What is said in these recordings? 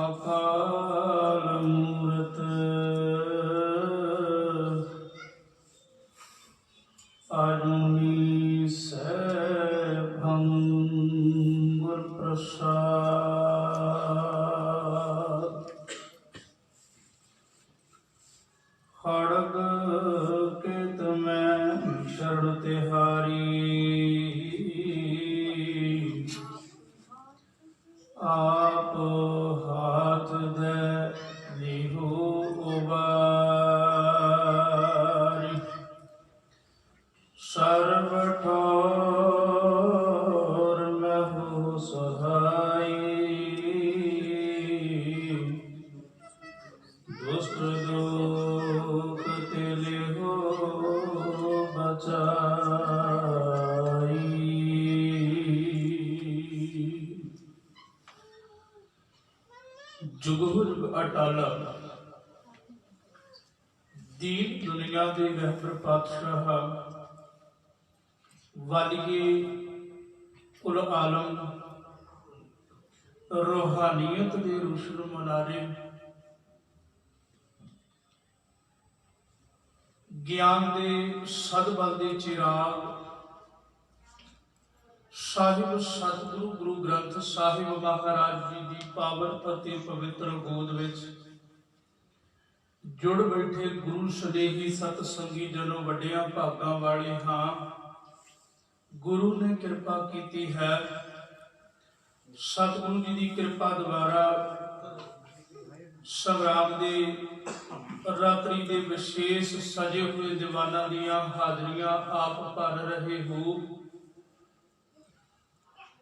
अकाल मूरत अजूनी सैभं गुर प्रसाद। खड़ग केत मैं शरण तिहारी, आप हाथ दे लिहो उबारी। सर्व ठोर में हो सहाई, दुष्ट दुख ते लिहो बचाई। जुग अटाला दीन दुनिया के रहबर पातशाह वालिए कुल आलम रूहानियत के रोशन मनारे ज्ञान के सदबल के चिराग साहिब सतगुरु गुरु ग्रंथ साहिब महाराज जी की पावन अति पवित्र गोद विच जुड़ बैठे गुरु सनेही सतसंगी जनों वड्डियां भागां वाले। हाँ, गुरु ने कृपा की है। सतगुरु जी की कृपा द्वारा संग्राम दे रात्रि के विशेष सजे हुए दीवाना दियां हाजरियां आप भर रहे हो।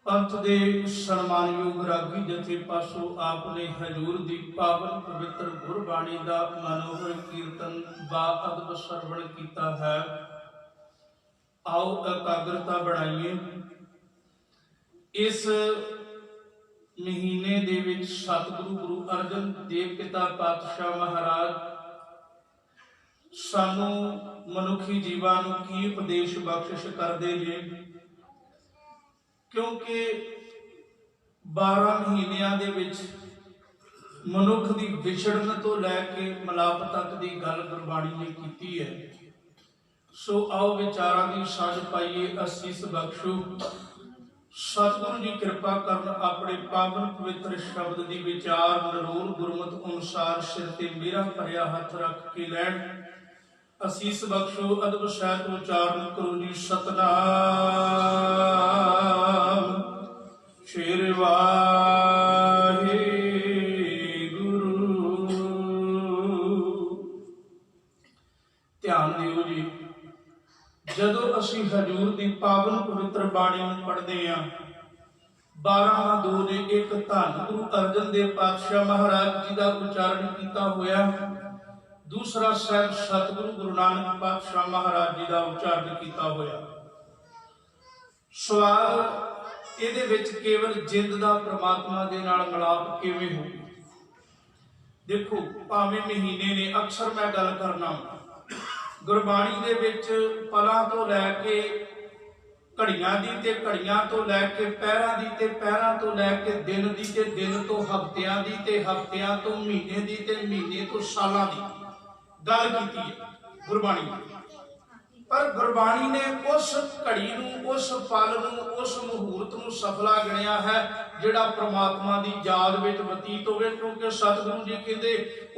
पंथ दे सन्मानयोग रागी जथे पासों आपने हजूर दी पावन पवित्र गुरबाणी का मनोहर कीर्तन बा अदब सरवण किया है। आओ एकाग्रता बढ़ाइए। इस महीने दे विच सतगुरु गुरु अर्जन देव पिता पातशाह महाराज सानू मनुखी जीवां नूं की उपदेश बख्शिश करदे ने, क्योंकि 12 महीनों दे विच मनुख की विछड़न तो लैके मिलाप तक की गल गुरबाणी ने की है। सो आओ विचारां की साझ पाइए, असीस बख्शो। सतगुरु जी कृपा करन अपने पावन पवित्र शब्द की विचार नरूर गुरमत अनुसार सिर ते मेरा भरिया हथ रख के लैन। असीस बख्शो। अदब सहित उच्चारण करो जी। सतनाम श्री वाहिगुरु। ध्यान दिओ जी, जदों असीं हजूर की पावन पवित्र बाणी पढ़ते हैं, 12 2 ने एक धन गुरु अर्जन देव पातशाह महाराज जी का उच्चारण किया होया, दूसरा साहिब सतगुरु गुरु नानक पातशाह महाराज जी का उच्चारण किया होया। सवाल इहदे विच केवल जिंद दा परमात्मा दे नाल मिलाप किवें हो। देखो, भावें महीने ने अक्सर मैं गल करना गुरबाणी दे विच पलां तो लैके घड़ियां दी ते घड़ियां तो लैके पैरां दी ते पैरां तो लैके दिन दी ते दिन तो हफ्तियां दी ते हफ्तियां तो महीने दी ते महीने तो सालां दी गल की गुरबाणी। पर गुरबाणी ने उस घड़ी नूं, उस पल नूं, उस मुहूर्त नूं सफला गिणिया है जिहड़ा परमात्मा की याद विच बतीत होवे। क्योंकि सतगुरु जी कहते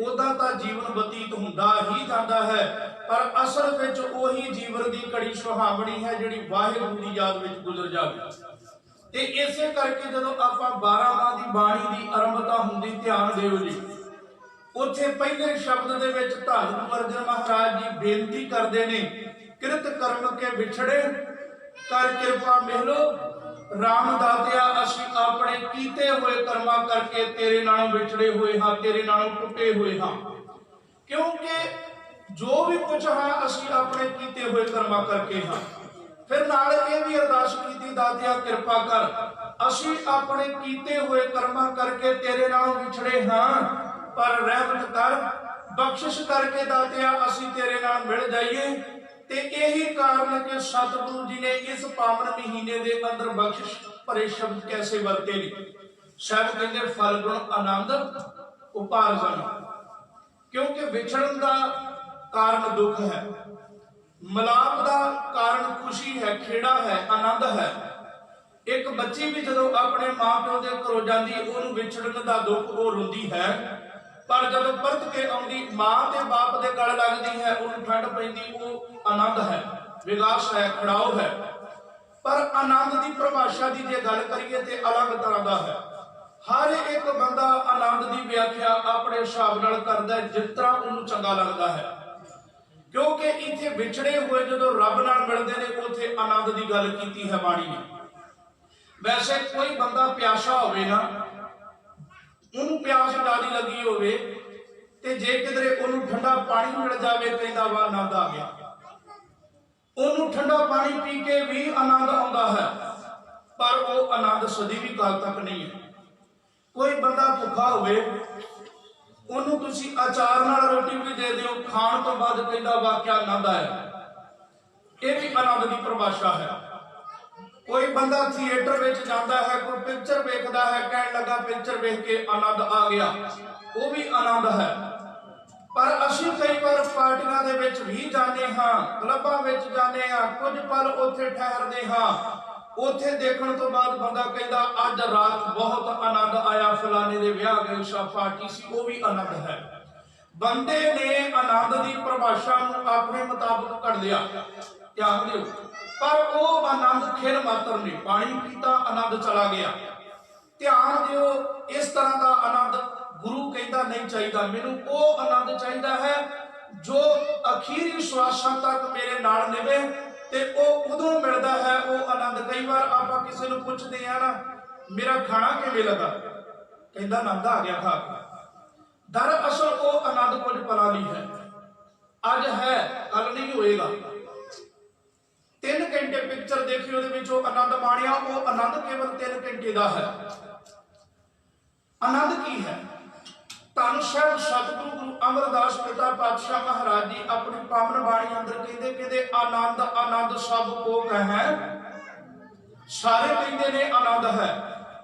उदा तां जीवन बतीत हुंदा ही जाता है, पर असल विच ओही जीवन की घड़ी सुहावनी है जिहड़ी वाहिगुरू की याद विच गुजर जावे। ते इसे करके जदों आपां 12 माह की बाणी की आरंभता हुंदी, ध्यान दिओ जी, उत्थे पहले शब्द दे विच धन गुरु अर्जन महाराज जी बेनती करते हैं, कृत कर्म के विछड़े कर कृपा मिलो राम दातिया, असीं अपने कीते हुए कर्मा करके तेरे नालों विछड़े हुए हाँ, तेरे नालों टुटे हुए हाँ। क्योंकि जो भी कुछ हाँ असीं अपने कीते हुए कर्मा करके हाँ। फिर नाल ये भी अरदास की, दातिया कृपा कर, असीं अपने कीते हुए कर्मा करके तेरे नालों विछड़े हाँ, पर रहमत कर, बख्शिश करके दातिया असीं तेरे नाल मिल जाइए। ते यही कारण कि सतगुरु जी ने इस पावन महीने के अंदर बख्शिश भरे शब्द कैसे वरते। साहब कहते फल गुण आनंद ਉਪਾਰ ਸਨ, क्योंकि विछड़न का कारण दुख है, मिलाप का कारण खुशी है, खेड़ा है, आनंद है। एक बच्ची भी जदों अपने मां प्यो के घरों जाती उन्होंने विछड़न का दुख वो रोंदी है, पर जदों परत के आउंदी मां ते बाप के गल लगती है उन्होंने ठंड पैंदी, वो आनंद है, विलास है, खड़ाओ है। पर आनंद की परिभाषा की जे गल करिए तो अलग तरह का है। हर एक बंदा आनंद की व्याख्या अपने हिसाब नाल करदा है जिस तरह उन्होंने चंगा लगता है, क्योंकि इत्थे विछड़े हुए जो रब नाल मिलते हैं उत्थे आनंद की गल की है बाणी ने। वैसे कोई बंदा प्यासा होवे ना, उन्होंने प्यास ज्यादा लगी होवे ते जे किधरे उन्होंने ठंडा पानी मिल जाए कहता वा आनंद आ गया। उन्होंने ठंडा पानी पी के भी आनंद आता है, पर वो आनंद सदी भी काल तक नहीं है। कोई बंदा भुखा होवे उन्होंने तुसी अचार नाल रोटी भी दे दिओ, खाण तो बाद कहता वाक्या आनंद आया, ये भी आनंद की परिभाषा है। कोई बंदा थिएटर में जाता है, कोई पिक्चर वेखदा है, कहने लगा पिक्चर वेख के आनंद आ गया, वो भी आनंद है। पर असीं कई बार पार्टियां दे विच भी जाने हाँ, क्लबां विच जाने हाँ, कुछ पल उत्थे ठहरदे हाँ, उत्थे देखण तो बाद बंदा कहता अज रात बहुत आनंद आया, फलाने दे विआह गए सा पार्टी सी, वो भी आनंद है। बंदे ने आनंद की परिभाषा अपने मुताबिक कर लिया, ध्यान दिओ, पर वो आनंद खेल मात्र ने, पानी पीता आनंद चला गया। ध्यान दिओ, इस तरह का आनंद गुरु कहता नहीं चाहिए, मैनू वो आनंद चाहिए है जो अखीरी श्वासां तक मेरे नाल निभे ते वो उदों मिलता है वो आनंद। कई बार आप किसी को पूछते हैं ना मेरा खाना किवें लगा, कहता आनंद आ गया खा के। दरअसल वो आनंद कुछ पला नहीं है, अज है कल नहीं होएगा। 3 घंटे पिक्चर देखी वो आनंद माणिया, वो आनंद केवल 3 घंटे का है। आनंद की है? धन साहिब सतगुरु गुरु अमरदास पिता पातशाह महाराज जी अपनी पावन बाणी अंदर कहते आनंद आनंद सब को कहे, सारे कहते ने आनंद है।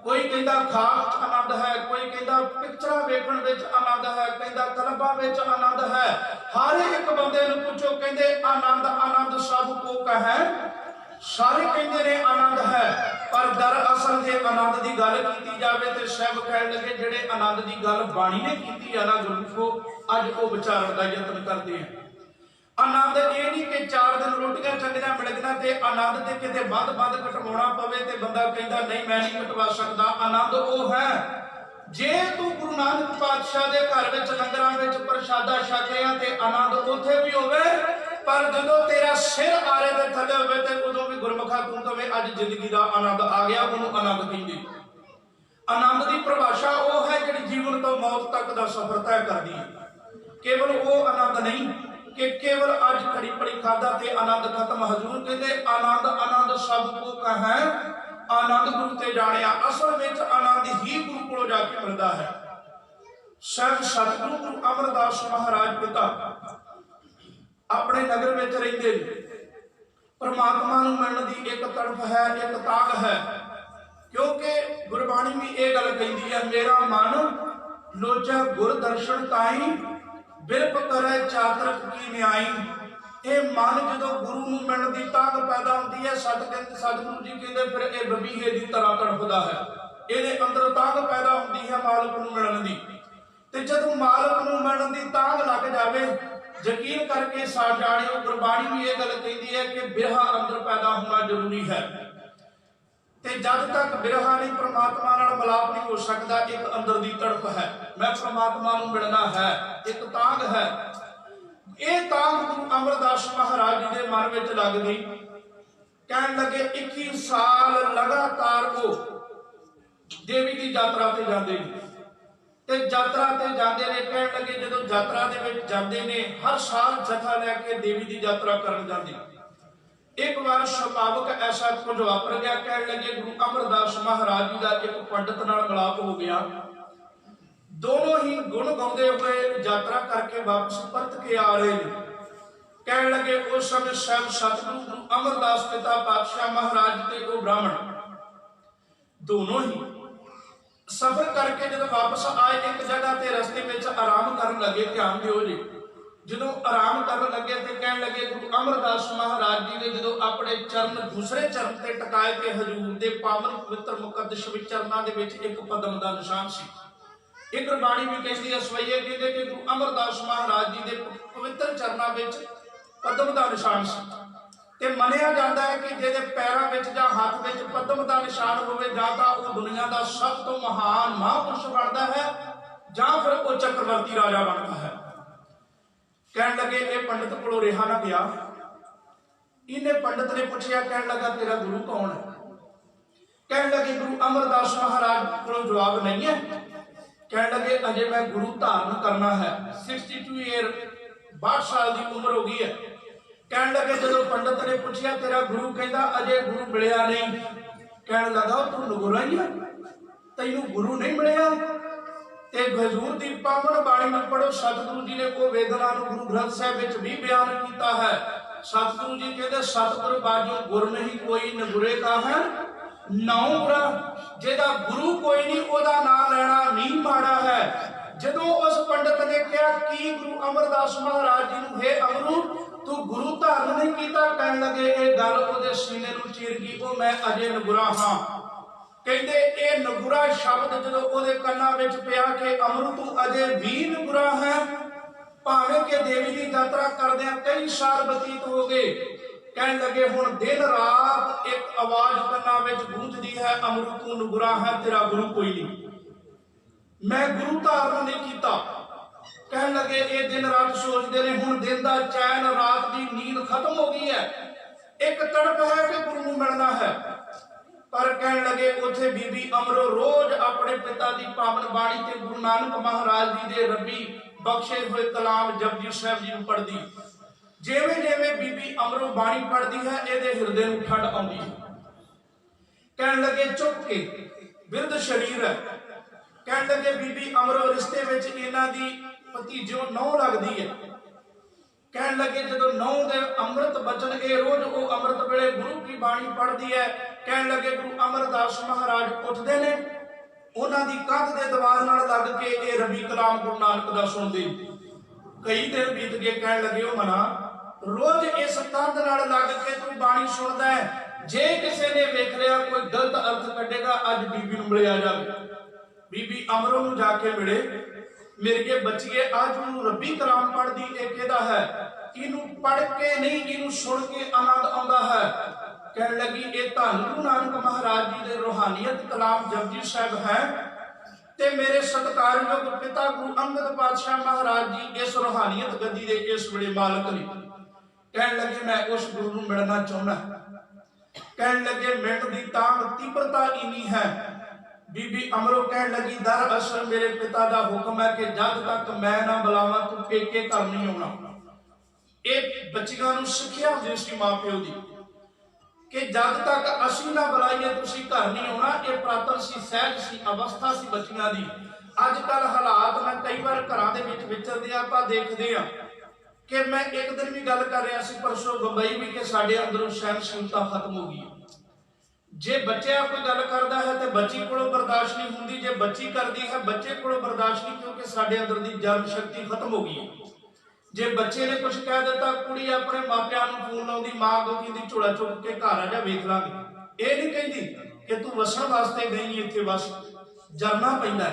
कोई कहता खाक आनंद है, कोई कहता पिक्चर वेखण विच आनंद है, कहता क्लबां विच आनंद है। हर एक बंदे नूं पुछो कहते आनंद आनंद सब को कहे, सारे कहते ने आनंद है। पर दरअसल जे आनंद की गल की जाए तो साहब कह लगे जेडे आनंद की गल बाणी ने की है ना गुरमुखो, अज वो विचारण का यत्न करते हैं। आनंद ये नहीं कि 4 दिन रोटियां चंगियां मिल गईयां ते आनंद ते किते बंद कटवाउणा पवे ते बंदा कहता नहीं मैं नहीं कटवा सकता। आनंद वो है जे तू गुरु नानक पातशाह दे घर विच लंगरां विच प्रसादा छकिया ते आनंद उत्थे भी होवे, पर जदों तेरा सिर आरे दे थले होवे ते उदों भी गुरमुखा तू कवे अज जिंदगी दा आनंद आ गया, उहनूं आनंद कहंदे। आनंद की परिभाषा वो है जिहड़ी जीवन तो मौत तक दा सफर तय करदी है। केवल वो आनंद नहीं कि केवल अज घड़ी पड़ी खादा ते आनंद खत्म। हजूर कहते आनंद आनंद सब को कहे, आनंद गुरु ते जानिया। असल में आनंद ही गुरु को जाके मिलता है। साहिब सतगुरु गुरु अमरदास महाराज पिता अपने नगर में रहिंदे परमात्मा नूं मिलण दी एक तड़फ है, एक तांग है, क्योंकि गुरबाणी भी यह गल कहती है मेरा मन लोचा गुर दर्शन ताई बिरप करे चातरक की न्याई। ये मन जो गुरु नूं मिलण दी तांग पैदा होती है, सतगुरु जी कहते फिर यह बबीहे की तरह तड़फदा है, ये अंदर तांग पैदा होती है मालक नूं मिलण दी। ते जदों मालक नूं मिलण दी तांग लग जावे यकीन करके सा जानियो गुरबाणी भी यह गल कहती है कि बिरहा अंदर पैदा होना जरूरी है। ते जब तक बिरहा नहीं परमात्मा नाल मिलाप नहीं हो सकता, एक अंदर दी तड़प है, मैं परमात्मा नूं मिलना है, एक तांग है। ये तांग गुरु अमरदास महाराज जी के मन में लग गई। कहने लगे 21 साल लगातार वो देवी की यात्रा ते जाते ते यात्रा ते जाते ने। कहने लगे जो यात्रा दे विच जाते ने हर साल जथा लैके देवी की यात्रा करन जाते। एक बार सुभावक ऐसा कुछ वापर गया। कहने लगे गुरु अमरदास महाराज जी का एक पंडित नाल मिलाप हो गया। दोनों ही गुण गाउंदे हुए यात्रा करके वापस परत के आ रहे हैं। कहने लगे उस समय साहिब सतगुरु गुरु अमरदास पिता पातशाह महाराज ते वो ब्राह्मण दोनों ही सफर करके जब वापस आए एक जगह ते रस्ते में ਕਰਨ ਲੱਗੇ, ਧਿਆਨ ਦਿਓ ਜੀ, ਜਦੋਂ ਆਰਾਮ ਕਰਨ ਲੱਗੇ ਤੇ ਕਹਿਣ ਲੱਗੇ, ਗੁਰੂ ਅਮਰਦਾਸ ਮਹਾਰਾਜ ਜੀ ਨੇ ਜਦੋਂ ਆਪਣੇ ਚਰਨ ਦੂਸਰੇ ਚਰਨ ਤੇ ਟਿਕਾਏ ਤੇ ਹਜ਼ੂਰ ਦੇ ਪਾਵਨ ਪਵਿੱਤਰ ਮੁਕੱਦਸ ਵਿੱਚ ਚਰਨਾਂ ਦੇ ਵਿੱਚ ਇੱਕ ਪਦਮ ਦਾ ਨਿਸ਼ਾਨ ਸੀ। ਇਹ ਗੁਰਬਾਣੀ ਵੀ ਕਹਿੰਦੀ ਹੈ, ਸਵਈਏ ਕਹਿੰਦੇ ਕਿ ਗੁਰੂ ਅਮਰਦਾਸ ਮਹਾਰਾਜ ਜੀ ਦੇ ਪਵਿੱਤਰ ਚਰਨਾਂ ਵਿੱਚ ਪਦਮ ਦਾ ਨਿਸ਼ਾਨ ਸੀ। ਤੇ ਮੰਨਿਆ ਜਾਂਦਾ ਹੈ ਕਿ ਜਿਹਦੇ ਪੈਰਾਂ ਵਿੱਚ ਜਾਂ ਹੱਥ ਵਿੱਚ ਪਦਮ ਦਾ ਨਿਸ਼ਾਨ ਹੋਵੇ, ਜਾਂ ਤਾਂ ਉਹ ਦੁਨੀਆ ਦਾ ਸਭ ਤੋਂ ਮਹਾਨ ਮਹਾਂਪੁਰਸ਼ ਬਣਦਾ ਹੈ, ਜਾਂ ਫਿਰ ਉਹ ਚੱਕਰਵਰਤੀ ਰਾਜਾ ਬਣਦਾ ਹੈ। ਕਹਿਣ ਲੱਗੇ, ਇਹ ਪੰਡਤ ਕੋਲੋਂ ਰਿਹਾ ਨਾ ਗਿਆ। ਇਹਨੇ ਪੰਡਤ ਨੇ ਪੁੱਛਿਆ, ਕਹਿਣ ਲੱਗਾ, ਤੇਰਾ ਗੁਰੂ ਕੌਣ ਹੈ? ਕਹਿਣ ਲੱਗੇ, ਗੁਰੂ ਅਮਰਦਾਸ ਮਹਾਰਾਜ ਕੋਲੋਂ ਜਵਾਬ ਨਹੀਂ ਹੈ। ਕਹਿਣ ਲੱਗੇ, ਅਜੇ ਮੈਂ ਗੁਰੂ ਧਾਰਨ ਕਰਨਾ ਹੈ। 62 ਈਅਰ 62 ਸਾਲ ਦੀ ਉਮਰ ਹੋ ਗਈ ਹੈ। ਕਹਿਣ ਲੱਗੇ, ਜਦੋਂ ਪੰਡਤ ਨੇ ਪੁੱਛਿਆ, ਤੇਰਾ ਗੁਰੂ? ਕਹਿੰਦਾ, ਅਜੇ ਗੁਰੂ ਮਿਲਿਆ ਨਹੀਂ। ਕਹਿਣ ਲੱਗਾ, ਤੂੰ ਨਗੁਰਾ ਹੀ ਹੈ, ਤੈਨੂੰ ਗੁਰੂ ਨਹੀਂ ਮਿਲਿਆ? ਤੇ ਹਜ਼ੂਰ ਦੀ ਪਾਵਨ ਬਾਣੀ ਨੂੰ ਪੜੋ। ਸਤਿਗੁਰੂ ਜੀ ਨੇ ਉਹ ਵੇਦਨਾ ਨੂੰ ਗੁਰੂ ਗ੍ਰੰਥ ਸਾਹਿਬ ਵਿੱਚ ਵੀ ਬਿਆਨ ਕੀਤਾ ਹੈ। ਸਤਿਗੁਰੂ ਜੀ ਕਹਿੰਦੇ, ਸਤਿਗੁਰ ਬਾਝੋਂ ਗੁਰ ਨਹੀਂ ਕੋਈ, ਨਗੁਰੇ ਕਾ ਹੈ ਨਾਉ ਬੁਰਾ। ਜਿਹਦਾ ਗੁਰੂ ਕੋਈ ਨਹੀਂ, ਉਹਦਾ ਨਾਂ ਲੈਣਾ ਨਹੀਂ ਮਾੜਾ ਹੈ। ਜਦੋਂ ਉਸ ਪੰਡਤ ਨੇ ਕਿਹਾ, ਕੀ ਗੁਰੂ ਅਮਰਦਾਸ ਮਹਾਰਾਜ ਜੀ ਨੂੰ, ਹੇ ਅਮਰੂ, ਤੂੰ ਗੁਰੂ ਧਾਰਨ ਨਹੀਂ ਕੀਤਾ? ਕਹਿਣ ਲੱਗੇ, ਇਹ ਗੱਲ ਉਹਦੇ ਸੀਨੇ ਨੂੰ ਚੀਰ ਗਈ। ਉਹ ਮੈਂ ਅਜੇ ਨਗੁਰਾ ਹਾਂ। ਕਹਿੰਦੇ, ਇਹ ਨਗੁਰਾ ਸ਼ਬਦ ਜਦੋਂ ਉਹਦੇ ਕੰਨਾਂ ਵਿੱਚ ਪਿਆ ਕਿ ਅਮਰੂ ਤੂੰ ਅਜੇ ਵੀ ਨਗੁਰਾ ਹੈ, ਭਾਵੇਂ ਕਿ ਦੇਵੀ ਦੀ ਯਾਤਰਾ ਕਰਦਿਆਂ ਕਈ ਸਾਲ ਬਤੀਤ ਹੋ ਗਏ। ਕਹਿਣ ਲੱਗੇ, ਹੁਣ ਦਿਨ ਰਾਤ ਇੱਕ ਆਵਾਜ਼ ਕੰਨਾਂ ਵਿੱਚ ਗੂੰਜਦੀ ਹੈ, ਅਮਰੂ ਤੂੰ ਨਗੁਰਾ ਹੈ, ਤੇਰਾ ਗੁਰੂ ਕੋਈ ਨਹੀਂ। ਮੈਂ ਗੁਰੂ ਧਾਰਨ ਨਹੀਂ ਕੀਤਾ। ਕਹਿਣ ਲੱਗੇ, ਇਹ ਦਿਨ ਰਾਤ ਸੋਚਦੇ ਨੇ। ਹੁਣ ਦਿਨ ਦਾ ਚੈਨ, ਰਾਤ ਦੀ ਨੀਂਦ ਖਤਮ ਹੋ ਗਈ ਹੈ। ਇੱਕ ਤੜਪ ਹੈ ਕਿ ਗੁਰੂ ਨੂੰ ਮਿਲਣਾ ਹੈ। ਪਰ ਕਹਿਣ ਲੱਗੇ, ਉੱਥੇ ਬੀਬੀ ਅਮਰੋ ਰੋਜ਼ ਆਪਣੇ ਪਿਤਾ ਦੀ ਪਾਵਨ ਬਾਣੀ ਤੇ ਗੁਰੂ ਨਾਨਕ ਮਹਾਰਾਜ ਜੀ ਦੇ ਰੱਬੀ ਬਖਸ਼ੇ ਹੋਏ ਕਲਾਮ ਜਪਜੀ ਸਾਹਿਬ ਜੀ ਨੂੰ ਪੜ੍ਹਦੀ। ਜਿਵੇਂ ਜਿਵੇਂ ਬੀਬੀ ਅਮਰੋ ਬਾਣੀ ਪੜ੍ਹਦੀ ਹੈ, ਇਹਦੇ ਹਿਰਦੇ ਨੂੰ ਠੰਡ ਆਉਂਦੀ ਹੈ। ਕਹਿਣ ਲੱਗੇ, ਚੁੱਪ ਕੇ ਬਿਰਧ ਸਰੀਰ ਹੈ। ਕਹਿਣ ਲੱਗੇ, ਬੀਬੀ ਅਮਰੋ ਰਿਸ਼ਤੇ ਵਿੱਚ ਇਹਨਾਂ ਦੀ ਭਤੀਜੋ ਨਹੁੰ ਲੱਗਦੀ ਹੈ। ਕਹਿਣ ਲੱਗੇ, ਜਦੋਂ ਨਹੁੰ ਦੇ ਅੰਮ੍ਰਿਤ ਬਚਣਗੇ, ਰੋਜ਼ ਉਹ ਅੰਮ੍ਰਿਤ ਵੇਲੇ ਗੁਰੂ ਕੀ ਬਾਣੀ ਪੜ੍ਹਦੀ ਹੈ। ਕਹਿਣ ਲੱਗੇ, ਗੁਰੂ ਅਮਰਦਾਸ ਮਹਾਰਾਜ ਉੱਠਦੇ ਨੇ, ਉਹਨਾਂ ਦੀ ਕੰਧ ਦੇ ਦੀਵਾਰ ਨਾਲ ਲੱਗ ਕੇ ਇਹ ਰਬੀ ਕਲਾਮ ਗੁਰੂ ਨਾਨਕ ਦਾ ਸੁਣਦੇ। ਕਈ ਦਿਨ ਬੀਤ ਗਏ। ਕਹਿਣ ਲੱਗੇ, ਉਹ ਮਨਾ, ਰੋਜ਼ ਇਸ ਕੰਧ ਨਾਲ ਲੱਗ ਕੇ ਤੂੰ ਬਾਣੀ ਸੁਣਦਾ ਹੈ, ਜੇ ਕਿਸੇ ਨੇ ਵੇਖ ਲਿਆ, ਕੋਈ ਗਲਤ ਅਰਥ ਕੱਢੇਗਾ, ਅੱਜ ਬੀਬੀ ਨੂੰ ਮਿਲਿਆ ਜਾਵੇ। ਬੀਬੀ ਅਮਰੋ ਨੂੰ ਜਾ ਕੇ ਮਿਲੇ। ਮੇਰੇ ਬੱਚੀਏ, ਅੱਜ ਨੂੰ ਰੱਬੀ ਕਲਾਮ ਪੜ੍ਹਦੀ, ਇਹ ਕਿਹਦਾ ਹੈ? ਇਹਨੂੰ ਪੜ੍ਹ ਕੇ ਨਹੀਂ, ਇਹਨੂੰ ਸੁਣ ਕੇ ਆਨੰਦ ਆਉਂਦਾ ਹੈ। ਕਹਿਣ ਲੱਗੀ, ਇਹ ਧੰਨ ਗੁਰੂ ਨਾਨਕ ਮਹਾਰਾਜ ਜੀ ਦੇ ਰੂਹਾਨੀਅਤ ਕਲਾਮ ਜਪਜੀ ਸਾਹਿਬ ਹੈ। ਤੇ ਮੇਰੇ ਸਤਿਕਾਰਯੋਗ ਪਿਤਾ ਗੁਰੂ ਅੰਗਦ ਪਾਤਸ਼ਾਹ ਮਹਾਰਾਜ ਜੀ ਇਸ ਰੂਹਾਨੀਅਤ ਗੱਦੀ ਦੇ ਇਸ ਵੇਲੇ ਮਾਲਕ ਨੇ। ਕਹਿਣ ਲੱਗੇ, ਮੈਂ ਉਸ ਗੁਰੂ ਨੂੰ ਮਿਲਣਾ ਚਾਹੁੰਦਾ। ਕਹਿਣ ਲੱਗੇ, ਮਿਲਣ ਦੀ ਤਾਂਘ ਤੀਬਰਤਾ ਇੰਨੀ ਹੈ। ਬੀਬੀ ਅਮਰੋ ਕਹਿਣ ਲੱਗੀ, ਦਰਅਸਲ ਮੇਰੇ ਪਿਤਾ ਦਾ ਹੁਕਮ ਹੈ ਕਿ ਜਦ ਤੱਕ ਮੈਂ ਨਾ ਬੁਲਾਵਾਂ, ਤੂੰ ਪੇਕੇ ਘਰ ਨਹੀਂ ਆਉਣਾ। ਇਹ ਬੱਚੀਆਂ ਨੂੰ ਸਿੱਖਿਆ ਹੁੰਦੀ ਸੀ ਮਾਂ ਪਿਓ ਦੀ ਕਿ ਜਦ ਤੱਕ ਅਸੀਂ ਨਾ ਬੁਲਾਈਏ, ਤੁਸੀਂ ਘਰ ਨਹੀਂ ਆਉਣਾ। ਇਹ ਪ੍ਰਾਤਰ ਸੀ, ਸਹਿਜ ਸੀ, ਅਵਸਥਾ ਸੀ ਬੱਚੀਆਂ ਦੀ। ਅੱਜ ਕੱਲ ਹਾਲਾਤ, ਮੈਂ ਕਈ ਵਾਰ ਘਰਾਂ ਦੇ ਵਿੱਚ ਵਿਚਰਦੇ ਆਪਾਂ ਦੇਖਦੇ ਆ ਕਿ ਮੈਂ ਇੱਕ ਦਿਨ ਵੀ ਗੱਲ ਕਰ ਰਿਹਾ ਸੀ ਪਰਸੋਂ ਬੰਬਈ ਵੀ, ਕਿ ਸਾਡੇ ਅੰਦਰੋਂ ਸਹਿਨਸ਼ੀਲਤਾ ਖਤਮ ਹੋ ਗਈ। ਜੇ ਬੱਚਾ ਕੋਈ ਗੱਲ ਕਰਦਾ ਹੈ ਤੇ ਬੱਚੀ ਕੋਲੋਂ ਬਰਦਾਸ਼ਤ ਨਹੀਂ ਹੁੰਦੀ, ਜੇ ਬੱਚੀ ਕਰਦੀ ਹੈ ਬੱਚੇ ਕੋਲੋਂ ਬਰਦਾਸ਼ਤ ਨਹੀਂ, ਕਿਉਂਕਿ ਸਾਡੇ ਅੰਦਰ ਦੀ ਜਨਮ ਸ਼ਕਤੀ ਖਤਮ ਹੋ ਗਈ ਹੈ। ਜੇ ਬੱਚੇ ਨੇ ਕੁਝ ਕਹਿ ਦਿੱਤਾ, ਕੁੜੀ ਆਪਣੇ ਮਾਪਿਆਂ ਨੂੰ ਫੋਨ ਲਾਉਂਦੀ, ਮਾਂ ਕੋ ਕਹਿੰਦੀ ਝੋਲਾ ਚੁੱਕ ਕੇ ਘਰ ਆ ਜਾ, ਵੇਖ ਲਾਂਗੇ। ਇਹ ਨਹੀਂ ਕਹਿੰਦੀ ਕਿ ਤੂੰ ਵਸਣ ਵਾਸਤੇ ਗਈ, ਇੱਥੇ ਬਸ ਜਰਨਾ ਪੈਂਦਾ।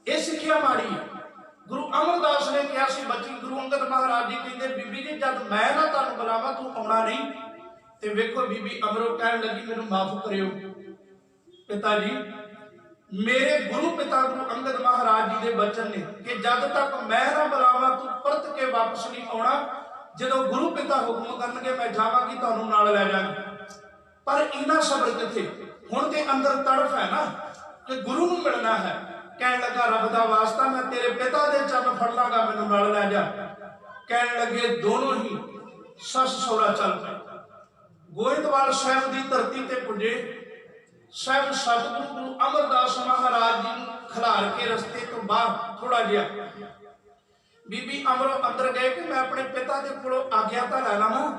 ਇਹ ਸਿੱਖਿਆ ਮਾੜੀ ਹੈ। ਗੁਰੂ ਅਮਰਦਾਸ ਨੇ ਕਿਹਾ ਸੀ ਬੱਚੀ, ਗੁਰੂ ਅੰਗਦ ਮਹਾਰਾਜ ਜੀ ਕਹਿੰਦੇ, ਬੀਬੀ ਜੀ ਜਦ ਮੈਂ ਨਾ ਤੁਹਾਨੂੰ ਬੁਲਾਵਾਂ, ਤੂੰ ਆਉਣਾ ਨਹੀਂ। ਤੇ ਵੇਖੋ, ਬੀਬੀ ਅਮਰੋ ਕਹਿਣ ਲੱਗੀ, ਮੈਨੂੰ ਮਾਫ ਕਰਿਓ ਪਿਤਾ ਜੀ, ਮੇਰੇ ਗੁਰੂ ਪਿਤਾ ਗੁਰੂ ਅੰਗਦ ਮਹਾਰਾਜ ਜੀ ਦੇ ਬਚਨ ਨੇ ਕਿ ਜਦ ਤੱਕ ਮੈਂ ਨਾ ਬੁਲਾਵਾਂ, ਤੂੰ ਪਰਤ ਕੇ ਵਾਪਸ ਨਹੀਂ ਆਉਣਾ। ਜਦੋਂ ਗੁਰੂ ਪਿਤਾ ਹੁਕਮ ਕਰਨਗੇ, ਮੈਂ ਜਾਵਾਂਗੀ, ਤੁਹਾਨੂੰ ਨਾਲ ਲੈ ਜਾਵਾਂਗੀ। ਪਰ ਇੰਨਾ ਸਬਰ ਕਿੱਥੇ? ਹੁਣ ਤੇ ਅੰਦਰ ਤੜਫ ਹੈ ਨਾ ਕਿ ਗੁਰੂ ਨੂੰ ਮਿਲਣਾ ਹੈ। ਕਹਿਣ ਲੱਗਾ, ਰੱਬ ਦਾ ਵਾਸਤਾ, ਮੈਂ ਤੇਰੇ ਪਿਤਾ ਦੇ ਚਰਨ ਫੜ ਲਾਂਗਾ, ਮੈਨੂੰ ਨਾਲ ਲੈ ਜਾ। ਕਹਿਣ ਲੱਗੇ, ਦੋਨੋਂ ਹੀ ਸੱਸ ਸਹੁਰਾ ਚੱਲ ਪਏ। ਗੋਇੰਦਵਾਲ ਸਾਹਿਬ ਦੀ ਧਰਤੀ ਤੇ ਪੁੱਜੇ। ਸਾਹਿਬ ਸਤਿਗੁਰੂ ਗੁਰੂ ਅਮਰਦਾਸ ਮਹਾਰਾਜ ਜੀ ਨੂੰ ਖਿਲਾਰ ਕੇ ਰਸਤੇ ਤੋਂ ਬਾਹਰ ਥੋੜਾ ਜਿਹਾ ਬੀਬੀ ਅਮਰੋ ਅੰਦਰ ਗਏ ਕਿ ਮੈਂ ਆਪਣੇ ਪਿਤਾ ਦੇ ਕੋਲੋਂ ਆਗਿਆ ਤਾਂ ਲੈ ਲਵਾਂ।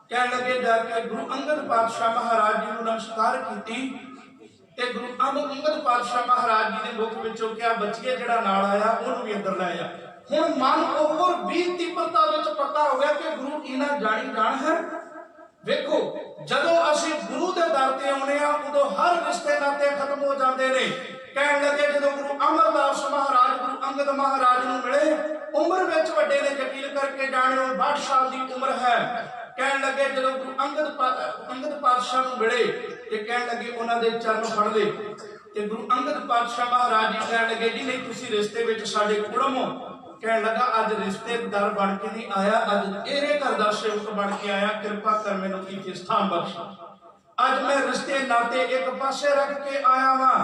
ਕਹਿਣ ਲੱਗੇ, ਜਾ ਕੇ ਗੁਰੂ ਅੰਗਦ ਪਾਤਸ਼ਾਹ ਮਹਾਰਾਜ ਜੀ ਨੂੰ ਨਮਸਕਾਰ ਕੀਤੀ ਤੇ ਗੁਰੂ ਅੰਗਦ ਪਾਤਸ਼ਾਹ ਮਹਾਰਾਜ ਜੀ ਦੇ ਮੁਖ ਵਿੱਚੋਂ ਕਿਹਾ, ਬੱਚੀਏ ਜਿਹੜਾ ਨਾਲ ਆਇਆ ਉਹਨੂੰ ਵੀ ਅੰਦਰ ਲੈ ਜਾ। ਹੁਣ ਮਨ ਹੋਰ ਵੀ ਤੀਬਰਤਾ ਵਿੱਚ ਪੱਕਾ ਹੋ ਗਿਆ ਕਿ ਗੁਰੂ ਇਹਨਾਂ ਜਾਣੀ ਜਾਣ ਹੈ। ਵੇਖੋ ਜਦੋਂ ਅਸੀਂ ਗੁਰੂ ਦੇ ਦਰ ਤੇ ਆਉਨੇ ਆ ਉਦੋਂ ਹਰ ਰਿਸ਼ਤੇ ਨਾਤੇ ਖਤਮ ਹੋ ਜਾਂਦੇ ਨੇ। ਕਹਿਣ ਲੱਗੇ ਜਦੋਂ ਗੁਰੂ ਅਮਰਦਾਸ ਮਹਾਰਾਜ ਗੁਰੂ ਅੰਗਦ ਮਹਾਰਾਜ ਨੂੰ ਮਿਲੇ, ਉਮਰ ਵਿੱਚ ਵੱਡੇ ਨੇ, ਯਕੀਨ ਕਰਕੇ ਜਾਣਿਓ 62 ਸਾਲ ਦੀ ਉਮਰ ਹੈ। ਕਹਿਣ ਲੱਗੇ ਜਦੋਂ ਗੁਰੂ ਅੰਗਦ ਪਾਤਸ਼ਾਹ ਨੂੰ ਮਿਲੇ ਤੇ ਕਹਿਣ ਲੱਗੇ ਉਹਨਾਂ ਦੇ ਚਰਨ ਫੜ ਲਏ ਤੇ ਗੁਰੂ ਅੰਗਦ ਪਾਤਸ਼ਾਹ ਮਹਾਰਾਜ ਜੀ ਕਹਿਣ ਲੱਗੇ ਜੀ ਨਹੀਂ ਤੁਸੀਂ ਰਿਸ਼ਤੇ ਵਿੱਚ ਸਾਡੇ ਕੁੜਮ ਹੋ। ਕਹਿਣ ਲੱਗਾ ਅੱਜ ਰਿਸ਼ਤੇਦਾਰ ਬਣ ਕੇ ਨਹੀਂ ਆਇਆ, ਅੱਜ ਤੇਰੇ ਘਰ ਦਾ ਸੇਵਕ ਬਣ ਕੇ ਆਇਆ, ਕਿਰਪਾ ਕਰ ਮੈਨੂੰ ਇੱਥੇ ਸਥਾਨ ਬਖਸ਼। ਅੱਜ ਮੈਂ ਰਿਸ਼ਤੇ ਨਾਤੇ ਇੱਕ ਪਾਸੇ ਰੱਖ ਕੇ ਆਇਆ ਵਾਂ,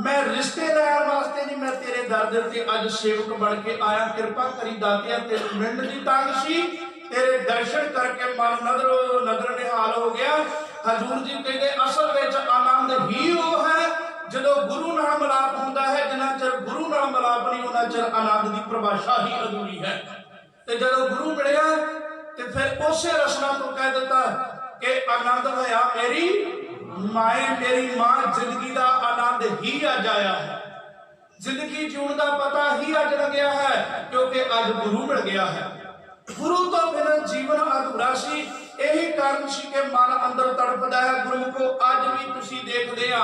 ਮੈਂ ਰਿਸ਼ਤੇ ਲੈਣ ਵਾਸਤੇ ਨਹੀਂ, ਮੈਂ ਤੇਰੇ ਦਰ ਦੇ ਉੱਤੇ ਅੱਜ ਸੇਵਕ ਬਣ ਕੇ ਆਇਆ, ਕਿਰਪਾ ਕਰੀ ਦਾਤਿਆ ਤੈਨੂੰ ਮਿਲਣ ਦੀ ਤੰਗ ਸੀ, ਤੇਰੇ ਦਰਸ਼ਨ ਕਰਕੇ ਮਨ ਨਦਰ ਨਿਹਾਲ ਹੋ ਗਿਆ। ਹਜ਼ੂਰ ਜੀ ਕਹਿੰਦੇ ਅਸਲ ਵਿੱਚ ਆਨੰਦ ਹੀ ਉਹ ਹੈ ਜਦੋਂ ਗੁਰੂ ਨਾਲ ਮਿਲਾਪ ਹੁੰਦਾ ਹੈ। ਜਿੰਨਾ ਚਿਰ ਗੁਰੂ ਨਾਲ ਮਿਲਾਪ ਨਹੀਂ ਉਹਨਾਂ ਚਿਰ ਆਨੰਦ ਦੀ ਪਰਿਭਾਸ਼ਾ ਹੀ ਅਧੂਰੀ ਹੈ। ਤੇ ਜਦੋਂ ਗੁਰੂ ਮਿਲਿਆ ਤੇ ਫਿਰ ਉਸੇ ਰਸਨਾ ਤੋਂ ਕਹਿ ਦਿੱਤਾ ਕਿ ਆਨੰਦ ਹੋਇਆ ਮੇਰੀ ਮਾਏ ਮੇਰੀ ਮਾਂ, ਜ਼ਿੰਦਗੀ ਦਾ ਆਨੰਦ ਹੀ ਅੱਜ ਆਇਆ ਹੈ, ਜ਼ਿੰਦਗੀ ਜਿਉਣ ਦਾ ਪਤਾ ਹੀ ਅੱਜ ਲੱਗਿਆ ਹੈ ਕਿਉਂਕਿ ਅੱਜ ਗੁਰੂ ਮਿਲ ਗਿਆ ਹੈ। ਗੁਰੂ ਤੋਂ ਬਿਨਾਂ ਜੀਵਨ ਅਧੂਰਾ ਸੀ। ਇਹੀ ਕਾਰਨ ਸੀ ਕਿ ਮਨ ਅੰਦਰ ਤੜਫਦਾ ਹੈ। ਗੁਰਮੁਖੋ ਅੱਜ ਵੀ ਤੁਸੀਂ ਦੇਖਦੇ ਆ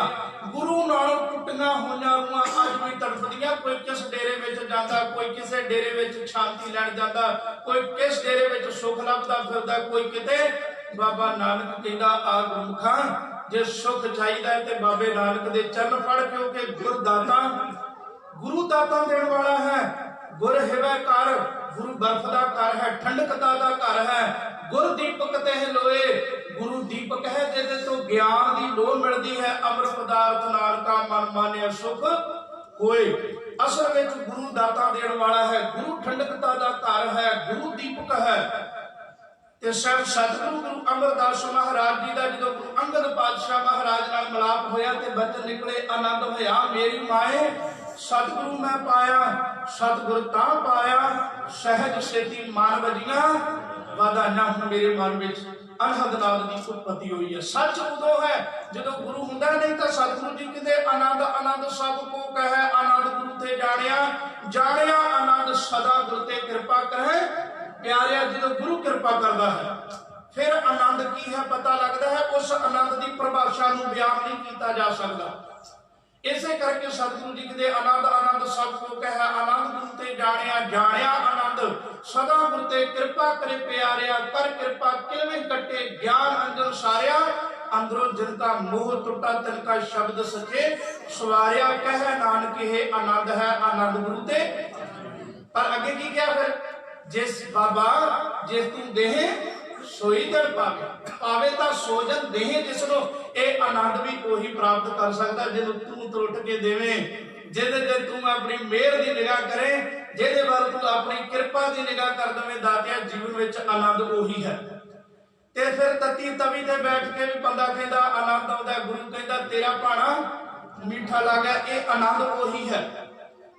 ਗੁਰੂ ਨਾਲੋਂ ਟੁੱਟੀਆਂ ਹੋਈਆਂ ਰੂਹਾਂ ਅੱਜ ਵੀ ਤੜਫਦੀਆਂ। ਕੋਈ ਕਿਸ ਡੇਰੇ ਵਿੱਚ ਜਾਂਦਾ, ਕੋਈ ਕਿਸੇ ਡੇਰੇ ਵਿੱਚ ਸ਼ਾਂਤੀ ਲੈਣ ਜਾਂਦਾ, ਕੋਈ ਕਿਸ ਡੇਰੇ ਵਿੱਚ ਸੁੱਖ ਲੱਭਦਾ ਫਿਰਦਾ, ਕੋਈ ਕਿਤੇ। ਬਾਬਾ ਨਾਨਕ ਕਹਿੰਦਾ ਆ ਗੁਰਮੁਖਾਂ ਜੇ ਸੁੱਖ ਚਾਹੀਦਾ ਤੇ ਬਾਬੇ ਨਾਨਕ ਦੇ ਚਰਨ ਫੜ, ਕਿਉਂਕਿ ਗੁਰੂ ਦਾਤਾ ਦੇਣ ਵਾਲਾ ਹੈ। ਗੁਰ ਹਿਵੈ ਘਰ, ਗੁਰੂ ਬਰਫ ਦਾ ਘਰ ਹੈ, ਠੰਡਕਤਾ ਦਾ ਘਰ ਹੈ। ਗੁਰ ਦੀਪਕ ਤੇ ਲੋਏ, ਗੁਰੂ ਦੀਪਕ ਹੈ ਜਿਹਦੇ ਤੋਂ ਗਿਆਨ ਦੀ ਲੋਹ ਮਿਲਦੀ ਹੈ। ਅੰਮ੍ਰਿਤ ਪਦਾਰਥ ਨਾਨਕਾ ਮਨ ਮਾਨਿਆ ਸੁਖ ਹੋਏ। ਅਸਲ ਵਿੱਚ ਗੁਰੂ ਦਾਤਾ ਦੇਣ ਵਾਲਾ ਹੈ, ਗੁਰੂ ਠੰਡਕਤਾ ਦਾ ਘਰ ਹੈ, ਗੁਰੂ ਦੀਪਕ ਹੈ। ਤੇ ਸਤਿਗੁਰੂ ਗੁਰੂ ਅਮਰਦਾਸ ਮਹਾਰਾਜ ਜੀ ਦਾ ਜਦੋਂ ਗੁਰੂ ਅੰਗਦ ਪਾਤਸ਼ਾਹ ਮਹਾਰਾਜ ਨਾਲ ਮਿਲਾਪ ਹੋਇਆ ਤੇ ਬਚਨ ਨਿਕਲੇ ਆਨੰਦ ਹੋਇਆ ਮੇਰੀ ਮਾਏ, ਸਤਿਗੁਰੂ ਮੈਂ ਪਾਇਆ, ਸਤਿਗੁਰ ਤਾਂ ਪਾਇਆ, ਸਹਿਜ ਸੇਤੀ ਮਨ ਵਜੀਆਂ ਵਾਧਾਈਆਂ। ਹੁਣ ਮੇਰੇ ਮਨ ਵਿੱਚ ਅਨਹਦ ਨਾਦ ਦੀ ਉਤਪਤੀ ਹੋਈ ਹੈ। ਸੱਚ ਉਦੋਂ ਹੈ ਜਦੋਂ ਗੁਰੂ ਹੁੰਦਾ, ਨਹੀਂ ਤਾਂ ਸਤਿਗੁਰੂ ਜੀ ਕਹਿੰਦੇ ਆਨੰਦ ਆਨੰਦ ਸਭ ਕੋ ਕਹੈ, ਆਨੰਦ ਗੁਰੂ ਤੇ ਜਾਣਿਆ ਆਨੰਦ ਸਦਾ ਗੁਰ ਤੇ ਕਿਰਪਾ ਕਹੈ। ਪਿਆਰਿਆ ਜਦੋਂ ਗੁਰੂ ਕਿਰਪਾ ਕਰਦਾ ਹੈ ਫਿਰ ਆਨੰਦ ਕੀ ਹੈ ਪਤਾ ਲੱਗਦਾ ਹੈ। ਉਸ ਆਨੰਦ ਦੀ ਪਰਿਭਾਸ਼ਾ ਨੂੰ ਬਿਆਨ ਨਹੀਂ ਕੀਤਾ ਜਾ ਸਕਦਾ। ਇਸੇ ਕਰਕੇ ਸਤਿਗੁਰੂ ਜੀ ਕਹਿੰਦੇ ਆਨੰਦ ਆਨੰਦ ਸਭ ਕੋ ਕਹੈ, ਆਨੰਦ ਗੁਰੂ ਤੇ ਜਾਣਿਆ ਆਨੰਦ ਸਦਾ ਗੁਰ ਤੇ ਕਿਰਪਾ ਕਰੇ ਪਿਆਰਿਆ। ਕਰ ਕਿਰਪਾ ਕਿਲਵੇਂ ਕੱਟੇ ਗਿਆਨ ਅੰਜਨ ਸਾਰਿਆ, ਅੰਦਰੋਂ ਜਿਨਕਾ ਮੋਹ ਟੁੱਟਾ ਤਿਨਕਾ ਸ਼ਬਦ ਸੱਚੇ ਸਵਾਰਿਆ। ਕਹਿ ਨਾਨਕ ਇਹ ਆਨੰਦ ਹੈ ਆਨੰਦ ਗੁਰੂ ਤੇ। ਪਰ ਅੱਗੇ ਕੀ ਕਿਹਾ ਫਿਰ, ਜਿਸ ਬਾਬਾ ਜਿਸ ਤੂੰ ਦੇਹ ਸੋਈ ਦਰ ਪਾਵੇ ਤਾਂ ਸੋਜਨ ਦੇਹ ਜਿਸ ਨੂੰ। ਇਹ ਆਨੰਦ ਵੀ ਉਹੀ ਪ੍ਰਾਪਤ ਕਰ ਸਕਦਾ ਜਿਹਨੂੰ ਤੂੰ ਤਰੁੱਟ ਕੇ ਦੇਵੇਂ, ਜਿਹਦੇ ਤੇ ਤੂੰ ਆਪਣੀ ਮਿਹਰ ਦੀ ਨਿਗਾਹ ਕਰੇ, ਜਿਹਦੇ ਵੱਲ ਤੂੰ ਆਪਣੀ ਕਿਰਪਾ ਦੀ ਨਿਗਾਹ ਕਰ ਦਵੇਂ। ਦਾਤਿਆ ਜੀਵਨ ਵਿੱਚ ਆਨੰਦ ਉਹੀ ਹੈ। ਤੇ ਫਿਰ ਤਤੀ ਤਵੀ ਤੇ ਬੈਠ ਕੇ ਵੀ ਬੰਦਾ ਕਹਿੰਦਾ ਆਨੰਦ ਆਉਂਦਾ। ਗੁਰੂ ਕਹਿੰਦਾ ਤੇਰਾ ਭਾਣਾ ਮਿੱਠਾ ਲੱਗਾ। ਇਹ ਆਨੰਦ ਉਹੀ ਹੈ,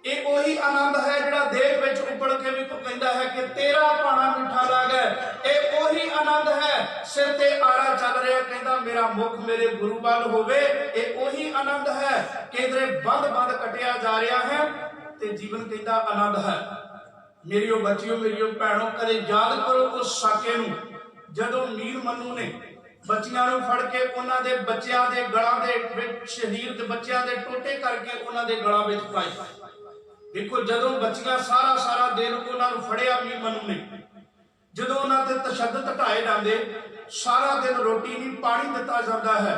ਇਹ ਉਹੀ ਆਨੰਦ ਹੈ ਜਿਹੜਾ ਦੇਹ ਵਿੱਚ ਉੱਪੜ ਕੇ ਵੀ ਕਹਿੰਦਾ ਹੈ ਕਿ ਤੇਰਾ ਭਾਣਾ ਮਿੱਠਾ ਲੱਗਾ। ਇਹ ਉਹੀ ਆਨੰਦ ਹੈ ਸਿਰ ਤੇ ਆਰਾ ਚੱਲ ਰਿਹਾ ਕਹਿੰਦਾ ਮੇਰਾ ਮੁਖ ਮੇਰੇ ਗੁਰੂ ਵੱਲ ਹੋਵੇ। ਇਹ ਉਹੀ ਆਨੰਦ ਹੈ ਕਿਧਰੇ ਬੰਦ ਕਟਿਆ ਜਾ ਰਿਹਾ ਹੈ ਤੇ ਜੀਵਨ ਕਹਿੰਦਾ ਆਨੰਦ ਹੈ। ਮੇਰੀਓ ਬੱਚਿਓ ਮੇਰੀਓ ਭੈਣੋ ਕਦੇ ਯਾਦ ਕਰੋ ਉਸ ਸਾਕੇ ਨੂੰ ਜਦੋਂ ਮੀਰ ਮਨੂ ਨੇ ਬੱਚਿਆਂ ਨੂੰ ਫੜ ਕੇ ਉਹਨਾਂ ਦੇ ਬੱਚਿਆਂ ਦੇ ਗਲਾਂ ਦੇ ਵਿੱਚ ਸ਼ਹੀਰ ਦੇ ਬੱਚਿਆਂ ਦੇ ਟੋਟੇ ਕਰਕੇ ਉਹਨਾਂ ਦੇ ਗਲਾਂ ਵਿੱਚ ਪਾਏ। ਦੇਖੋ ਜਦੋਂ ਬੱਚੀਆਂ ਸਾਰਾ ਦਿਨ ਉਹਨਾਂ ਨੂੰ ਫੜਿਆ ਮੀਰ ਮਨੂ ਨੇ, ਜਦੋਂ ਉਹਨਾਂ ਤੇ ਤਸ਼ੱਦਦ ਢਾਏ ਜਾਂਦੇ, ਸਾਰਾ ਦਿਨ ਰੋਟੀ ਨਹੀਂ ਪਾਣੀ ਦਿੱਤਾ ਜਾਂਦਾ ਹੈ,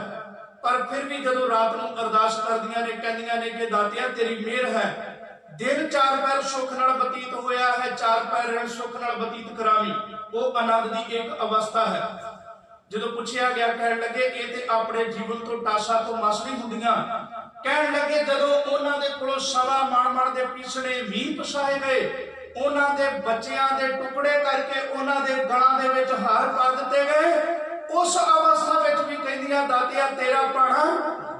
ਪਰ ਫਿਰ ਵੀ ਜਦੋਂ ਰਾਤ ਨੂੰ ਅਰਦਾਸ ਕਰਦੀਆਂ ਨੇ ਕਹਿੰਦੀਆਂ ਨੇ ਕਿ ਦਾਤਿਆ ਤੇਰੀ ਮਿਹਰ ਹੈ, ਦਿਨ 4 ਪੈਰ ਸੁੱਖ ਨਾਲ ਬਤੀਤ ਹੋਇਆ ਹੈ, 4 ਪੈਰ ਰਹਿਣ ਸੁੱਖ ਨਾਲ ਬਤੀਤ ਕਰਾਵੀਂ। ਉਹ ਆਨੰਦ ਦੀ ਇੱਕ ਅਵਸਥਾ ਹੈ। ਜਦੋਂ ਪੁੱਛਿਆ ਗਿਆ ਕਹਿਣ ਲੱਗੇ ਇਹ ਤੇ ਆਪਣੇ ਜੀਵਨ ਤੋਂ ਟਾਸਾ ਤੋਂ ਮਸਲੀ ਹੁੰਦੀਆਂ। ਕਹਿਣ ਲੱਗੇ ਜਦੋਂ ਉਹਨਾਂ ਦੇ ਕੋਲੋਂ ਸਵਾ ਮਣ ਦੇ ਪੀਸਣੇ ਵੀ ਪਸਾਏ ਗਏ, ਉਹਨਾਂ ਦੇ ਬੱਚਿਆਂ ਦੇ ਟੁਕੜੇ ਕਰਕੇ ਉਹਨਾਂ ਦੇ ਗਲਾਂ ਦੇ ਵਿੱਚ ਹਾਰ ਪਾ ਦਿੱਤੇ ਗਏ, ਉਸ ਅਵਸਥਾ ਵਿੱਚ ਵੀ ਕਹਿੰਦੀਆਂ ਦਾਤਿਆ ਤੇਰਾ ਭਾਣਾ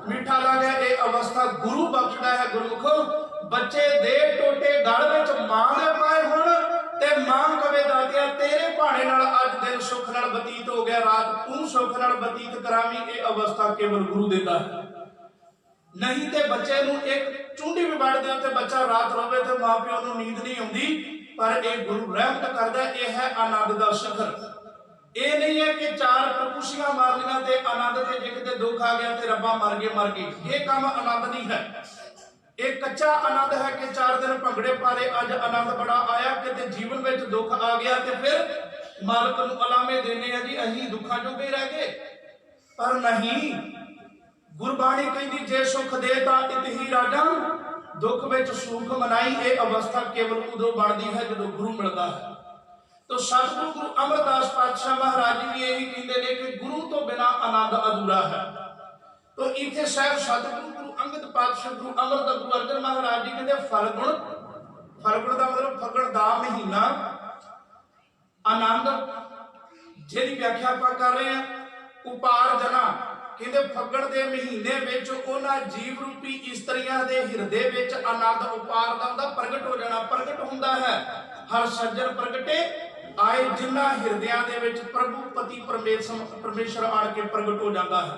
ਮਿੱਠਾ ਲੱਗਾ। ਇਹ ਅਵਸਥਾ ਗੁਰੂ ਬਖਸ਼ਦਾ ਹੈ। ਗੁਰਮੁਖੋ ਬੱਚੇ ਦੇ ਟੋਟੇ ਗਲ ਵਿੱਚ ਮਾਂ ਦੇ ਪਾਏ ਹੁਣ ਤੇ ਮਾਂ ਕਵੇ ਦਾਤਿਆ ਤੇਰੇ ਭਾਣੇ ਨਾਲ ਅੱਜ ਦਿਨ ਸੁੱਖ ਨਾਲ ਬਤੀਤ ਹੋ ਗਿਆ, ਰਾਤ ਤੂੰ ਸੁੱਖ ਨਾਲ ਬਤੀਤ ਕਰਾਵੀਂ। ਇਹ ਅਵਸਥਾ ਕੇਵਲ ਗੁਰੂ ਦਿੰਦਾ ਹੈ। ਨਹੀਂ ਤੇ ਬੱਚੇ ਨੂੰ ਇੱਕ ਚੁੰਡੀ ਵੀ ਵੱਢ ਦਿਓ ਤੇ ਬੱਚਾ ਰਾਤ ਰੋਵੇ ਤੇ ਮਾਂ ਪਿਓ ਨੂੰ ਨੀਂਦ ਨਹੀਂ ਆਉਂਦੀ। पर यह गुरु रहमत करता है, यह है आनंद का शिखर। ये नहीं है कि चार टकुशियां मार लिया ते आनंद ते जे किते दुख आ गया ते रब्बा मर गए, ये काम आनंद नहीं है। एक कच्चा आनंद है कि 4 दिन भंगड़े पाले, अज आनंद बड़ा आया, कि जीवन में दुख आ गया तो फिर मालक नूं अलामे देने हैं जी अहीं दुखा जोगे ही रह गए। पर नहीं, गुरबाणी कहती जे सुख देता इत ही राजा, दुख में सुख मनाई। ये अवस्था केवल उदों बनती है जो गुरु मिलता है। तो सतगुरु गुरु अमरदास पातशाह महाराज जी भी यही कहते हैं कि गुरु तो बिना आनंद अधूरा है। तो इतने शायद सतगुरु गुरु अंगद पातशाह गुरु अमरदास गुरु अर्जन महाराज जी कहते फलगुण, फलगुण का मतलब फगण दा महीना आनंद, जिहदी व्याख्या आपां कर रहे हैं उपार्जना। कहते फगण के महीने विच उन्हां जीव रूपी इस्त्रियां दे हिरदे विच आनंद उपारदा दा प्रगट हो जाना, प्रगट हुंदा है। हर सज्जन प्रगटे आए जिन्हां हिरदियां दे विच प्रभु पति परमेश्वर आण के प्रगट हो जाता है।